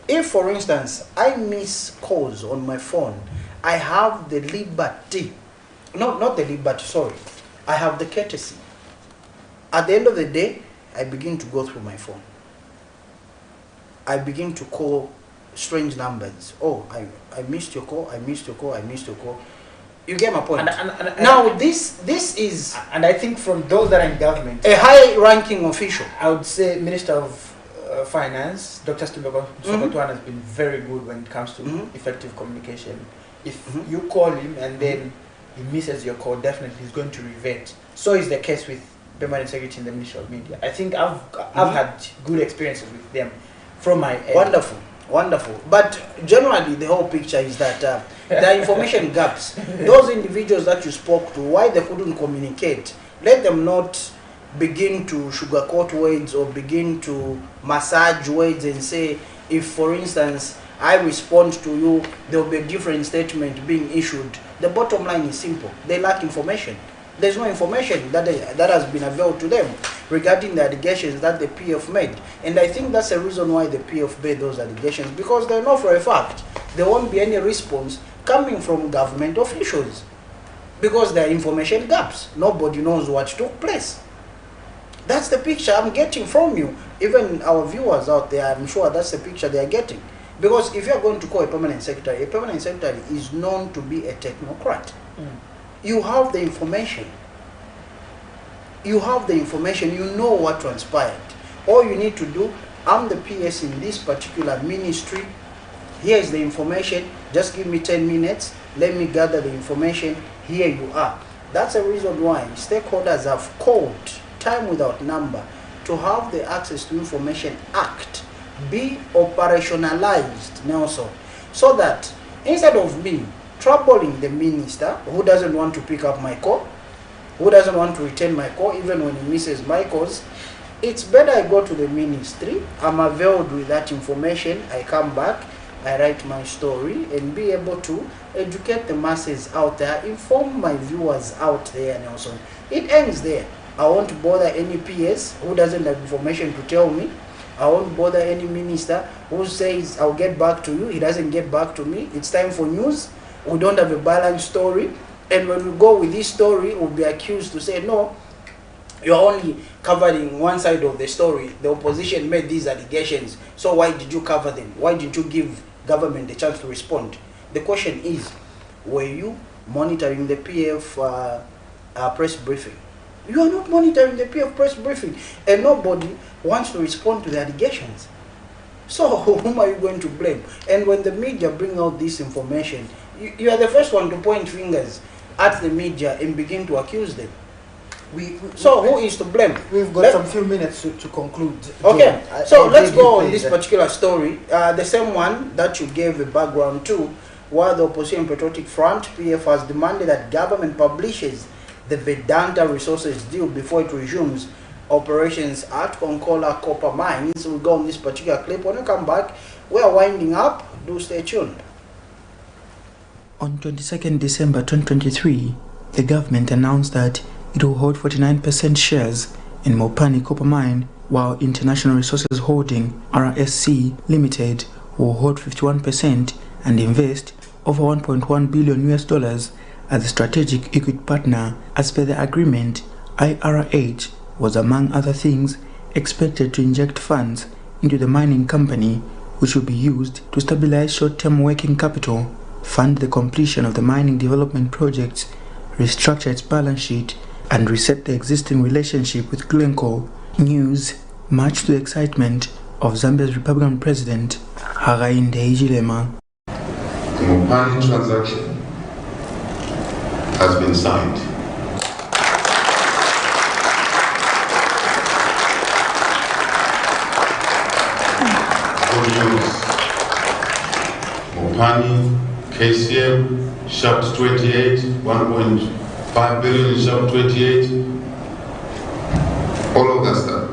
If, for instance, I miss calls on my phone, I have the liberty, not the liberty, sorry, I have the courtesy. At the end of the day, I begin to go through my phone. I begin to call strange numbers. Oh, I missed your call, I missed your call, I missed your call. You get my point. Now this is... And I think from those that are in government... A high-ranking official. I would say Minister of Finance, Dr. Stubakotwana has been very good when it comes to effective communication. If you call him and then he misses your call, definitely he's going to revert. So is the case with Permanent Secretary in the Ministry of Media. I think I've had good experiences with them from my end. Wonderful, wonderful. But generally the whole picture is that there are information gaps. Those individuals that you spoke to, why they couldn't communicate, let them not begin to sugarcoat words or begin to massage words and say, if for instance I respond to you, there will be a different statement being issued. The bottom line is simple. They lack information. There's no information that has been availed to them regarding the allegations that the PF made. And I think that's the reason why the PF made those allegations, because they know for a fact there won't be any response coming from government officials, because there are information gaps. Nobody knows what took place. That's the picture I'm getting from you. Even our viewers out there, I'm sure that's the picture they are getting. Because if you're going to call a permanent secretary is known to be a technocrat. You have the information. You have the information. You know what transpired. All you need to do, I'm the PS in this particular ministry. Here is the information. Just give me 10 minutes. Let me gather the information. Here you are. That's the reason why stakeholders have called time without number to have the Access to Information Act be operationalized, Nelson, so that instead of me troubling the minister who doesn't want to pick up my call, who doesn't want to return my call even when he misses my calls, it's better I go to the ministry, I'm availed with that information, I come back, I write my story and be able to educate the masses out there, inform my viewers out there, Nelson. It ends there. I won't bother any PS who doesn't have information to tell me. I won't bother any minister who says I'll get back to you. He doesn't get back to me. It's time for news. We don't have a balanced story. And when we go with this story, we'll be accused to say, no, you're only covering one side of the story. The opposition made these allegations. So why did you cover them? Why didn't you give government the chance to respond? The question is, were you monitoring the PF press briefing? You are not monitoring the PF press briefing, and nobody wants to respond to the allegations. So whom are you going to blame? And when the media bring out this information, you are the first one to point fingers at the media and begin to accuse them. So who is to blame? We've got some few minutes to conclude. Okay, so let's go on this particular story. The same one that you gave a background to, where the Opposition Patriotic Front, PF, has demanded that government publishes the Vedanta Resources deal before it resumes operations at Konkola Copper Mines. We'll go on this particular clip. When we come back, we are winding up. Do stay tuned. On 22nd December 2023, the government announced that it will hold 49% shares in Mopani Copper Mine, while International Resources Holding (RSC) Limited will hold 51% and invest over $1.1 billion as a strategic equity partner. As per the agreement, IRH was, among other things, expected to inject funds into the mining company, which will be used to stabilize short-term working capital, fund the completion of the mining development projects, restructure its balance sheet, and reset the existing relationship with Glencore. News much to the excitement of Zambia's Republican President Hakainde Hichilema. The Mopani transaction has been signed. Mopani, KCM, Shaft 28, 1.5 billion in Shaft 28, all of that stuff.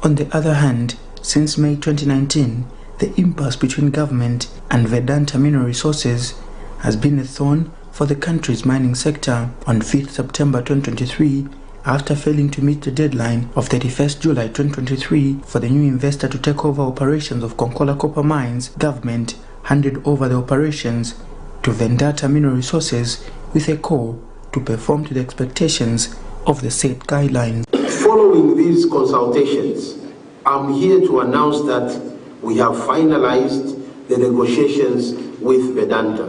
On the other hand, since May 2019, the impasse between government and Vedanta Mineral Resources has been a thorn for the country's mining sector. On 5th September 2023, after failing to meet the deadline of 31st July 2023 for the new investor to take over operations of Konkola Copper Mines, government handed over the operations to Vedanta Mineral Resources with a call to perform to the expectations of the said guidelines. Following these consultations, I'm here to announce that we have finalized the negotiations with Vedanta.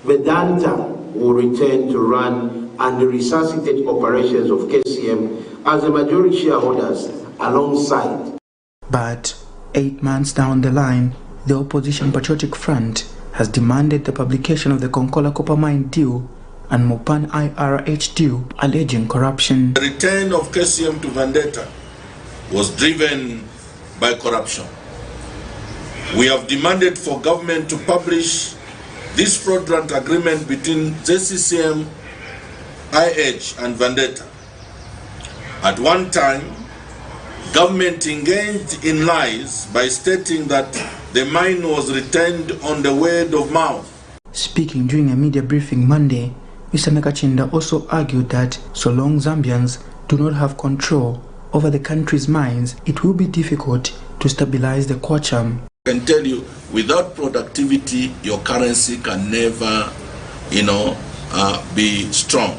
Vedanta will return to run and resuscitate operations of KCM as the majority shareholders alongside. But 8 months down the line, the opposition Patriotic Front has demanded the publication of the Konkola Copper Mine deal and Mopani IRH deal, alleging corruption. The return of KCM to Vendetta was driven by corruption. We have demanded for government to publish this fraudulent agreement between JCCM, IH and Vendetta. At one time, government engaged in lies by stating that the mine was returned on the word of mouth. Speaking during a media briefing Monday, Mr. Mekachinda also argued that so long Zambians do not have control over the country's mines, it will be difficult to stabilize the kwacha. I can tell you, without productivity, your currency can never, be strong,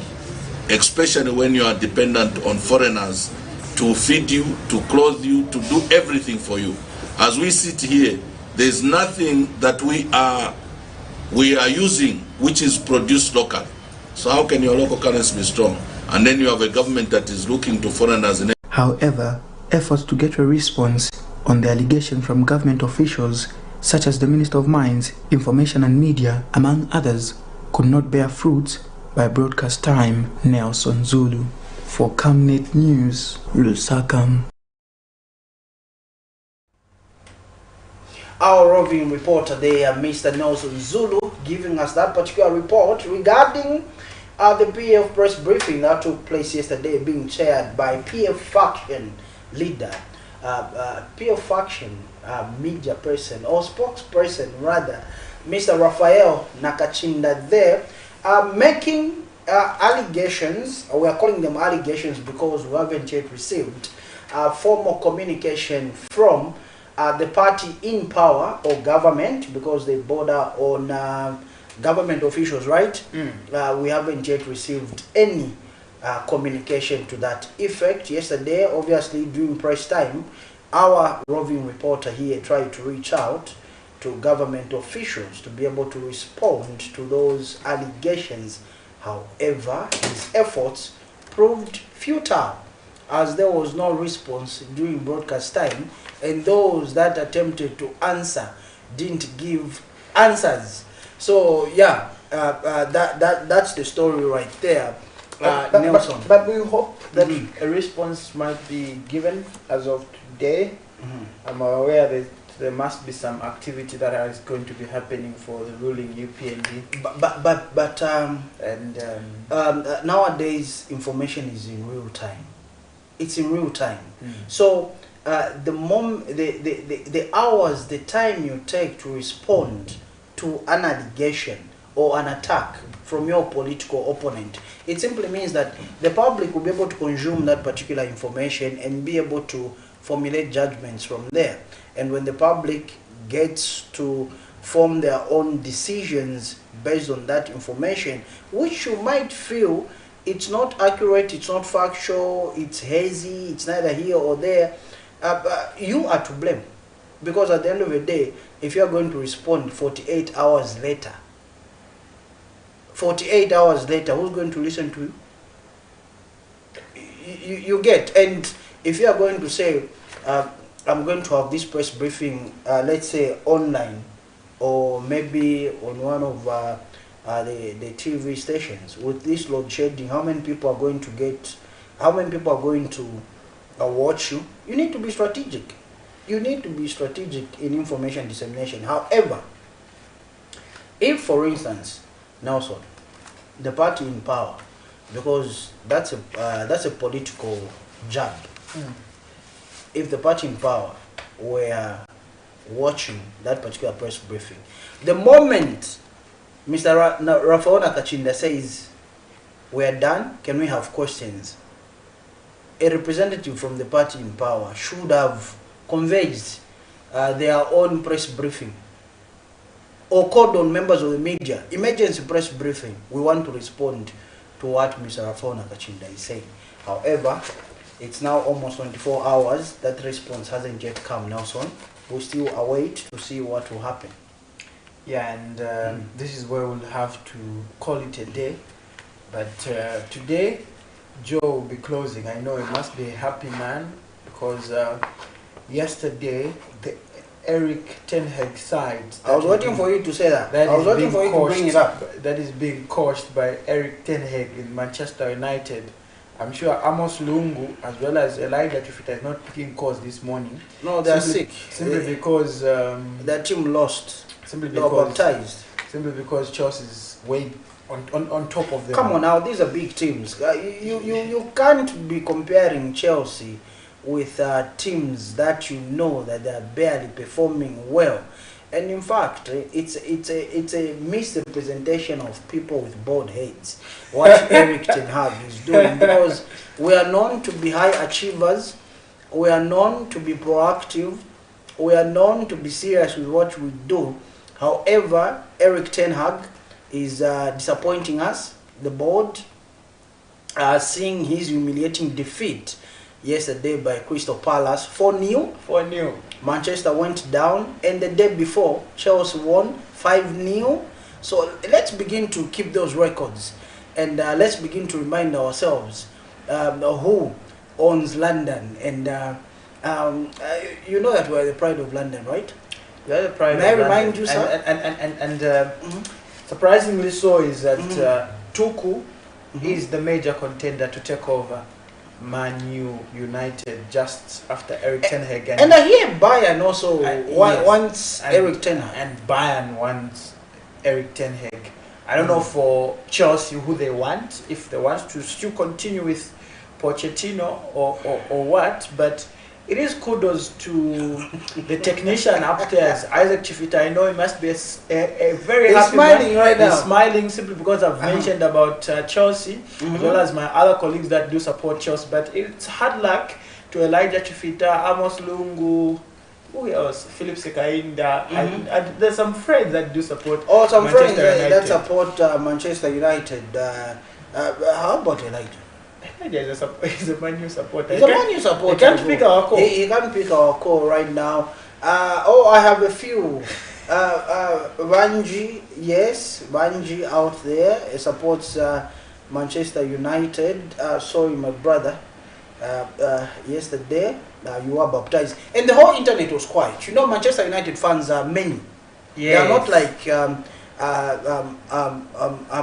especially when you are dependent on foreigners to feed you, to clothe you, to do everything for you. As we sit here, there's nothing that we are using which is produced locally. So how can your local currency be strong? And then you have a government that is looking to foreigners. However, efforts to get a response on the allegation from government officials such as the Minister of Mines, Information and Media, among others, could not bear fruits by broadcast time. Nelson Zulu for Camnet News, Lusaka. Our roving reporter there, Mr. Nelson Zulu, giving us that particular report regarding the PF press briefing that took place yesterday, being chaired by PF faction leader, PF faction media person or spokesperson rather, Mr. Raphael Nakachinda there, making allegations. We are calling them allegations because we haven't yet received formal communication from the party in power or government, because they border on government officials, right? We haven't yet received any communication to that effect. Yesterday, obviously during press time, our roving reporter here tried to reach out to government officials to be able to respond to those allegations. However, his efforts proved futile, as there was no response during broadcast time, and those that attempted to answer didn't give answers. So yeah, that's the story right there. Nelson. But we hope that a response might be given as of today. I'm aware that there must be some activity that is going to be happening for the ruling UPND. Nowadays information is in real time. It's in real time. So the hours, the time you take to respond to an allegation or an attack from your political opponent, it simply means that the public will be able to consume that particular information and be able to formulate judgments from there. And when the public gets to form their own decisions based on that information, which you might feel it's not accurate, it's not factual, it's hazy, it's neither here or there, you are to blame. Because at the end of the day, if you are going to respond 48 hours later, 48 hours later, who's going to listen to you? You get, and if you are going to say, I'm going to have this press briefing, let's say online, or maybe on one of the TV stations, with this load shedding, how many people are going to watch you? You need to be strategic. You need to be strategic in information dissemination. However, if, for instance, Nelson, the party in power, because that's a political jab. If the party in power were watching that particular press briefing, the moment Mr. Rafaona Kachinda says, "We are done, can we have questions?" a representative from the party in power should have conveyed their own press briefing or called on members of the media, emergency press briefing. We want to respond to what Mr. Rafaona Kachinda is saying. However, it's now almost 24 hours. That response hasn't yet come, Nelson. We still await to see what will happen. Yeah, and this is where we'll have to call it a day. But today, Joe will be closing. I know he must be a happy man because yesterday, the Eric Ten Hag side... I was waiting for you to say that. I was waiting for you to bring it up. That is being coached by Eric Ten Hag in Manchester United. I'm sure Amos Lungu, as well as Elijah Tufita, is not picking calls this morning. No, they are sick. Simply because... their team lost. Simply they were baptized. Simply because Chelsea is way on top of them. Come on now, these are big teams. You can't be comparing Chelsea with teams that you know that they are barely performing well. And in fact, it's a misrepresentation of people with bald heads what Eric Ten Hag is doing, because we are known to be high achievers, we are known to be proactive, we are known to be serious with what we do. However, Eric Ten Hag is disappointing us, the board, seeing his humiliating defeat yesterday by Crystal Palace 4-0. 4-0. Manchester went down, and the day before Chelsea won 5-0. So let's begin to keep those records, and let's begin to remind ourselves who owns London. And you know that we're the pride of London, right? We are the pride. May I of remind London. you, sir? And surprisingly so is that Tuku is the major contender to take over Man U United just after Eric Ten Hag. And I hear Bayern also wants Eric Ten Hag. And Bayern wants Eric Ten Hag. I don't know for Chelsea who they want, if they want to still continue with Pochettino or what, but it is kudos to the technician upstairs, Isaac Chifita. I know he must be a very happy smiling man. right now. He's smiling simply because I've mentioned about Chelsea, as well as my other colleagues that do support Chelsea. But it's hard luck to Elijah Chifita, Amos Lungu, who else? Philip Sekainda, and there's some friends that do support. Oh, some Manchester friends United. that support Manchester United. How about Elijah? He's a Man U supporter. He's a Man U supporter. He can't pick our call. He can't pick our call right now. I have a few. Vanji, yes, Vanji out there supports Manchester United. Sorry, my brother. Yesterday, you were baptized, and the whole internet was quiet. You know, Manchester United fans are many. Yes. They are not like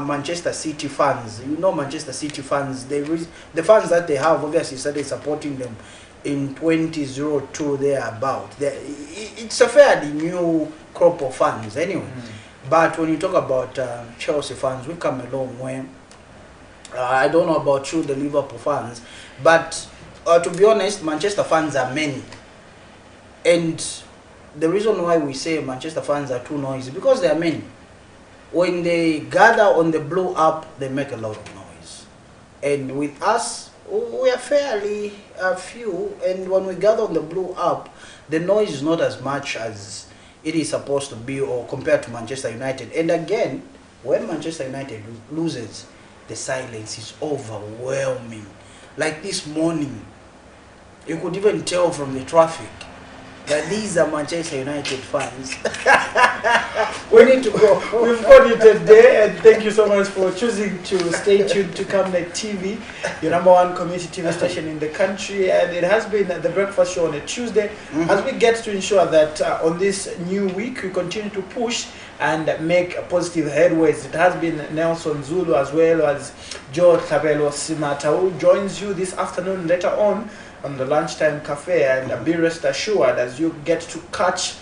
Manchester City fans. You know, Manchester City fans, the fans that they have obviously started supporting them in 2002 thereabout. It's a fairly new crop of funds anyway. But when you talk about Chelsea funds, we come a long way. I don't know about you, the Liverpool fans, but to be honest, Manchester fans are many. And the reason why we say Manchester fans are too noisy, because they are many. When they gather on the Blue Up, they make a lot of noise. And with us, we are fairly few. And when we gather on the Blue Up, the noise is not as much as it is supposed to be, or compared to Manchester United. And again, when Manchester United loses, the silence is overwhelming. Like this morning, you could even tell from the traffic that these are Manchester United fans. We need to go. We've got you today, and thank you so much for choosing to stay tuned to Camnet TV, your #1 community TV station in the country. And it has been the breakfast show on a Tuesday, as we get to ensure that on this new week we continue to push and make positive headways. It has been Nelson Zulu as well as Joe Tabelo Simata, who joins you this afternoon later on the lunchtime cafe, and be rest assured as you get to catch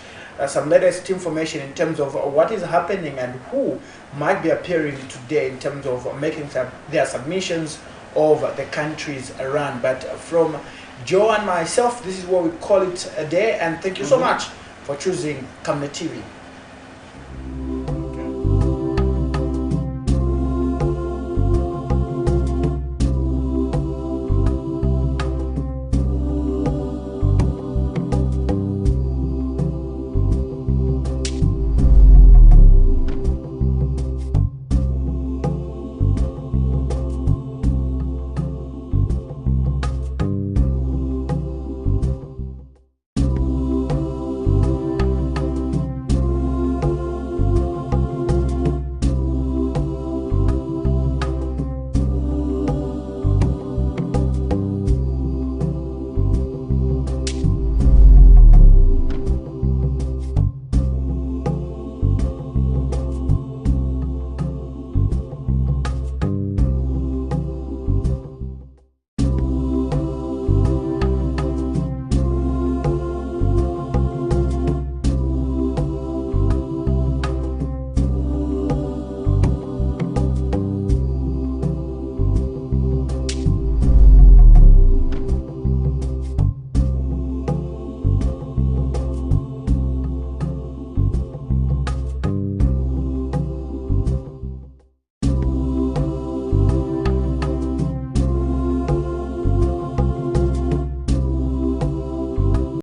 some latest information in terms of what is happening and who might be appearing today in terms of making their submissions of the countries around. But from Joe and myself, this is what we call it a day, and thank you so much for choosing Camnet TV.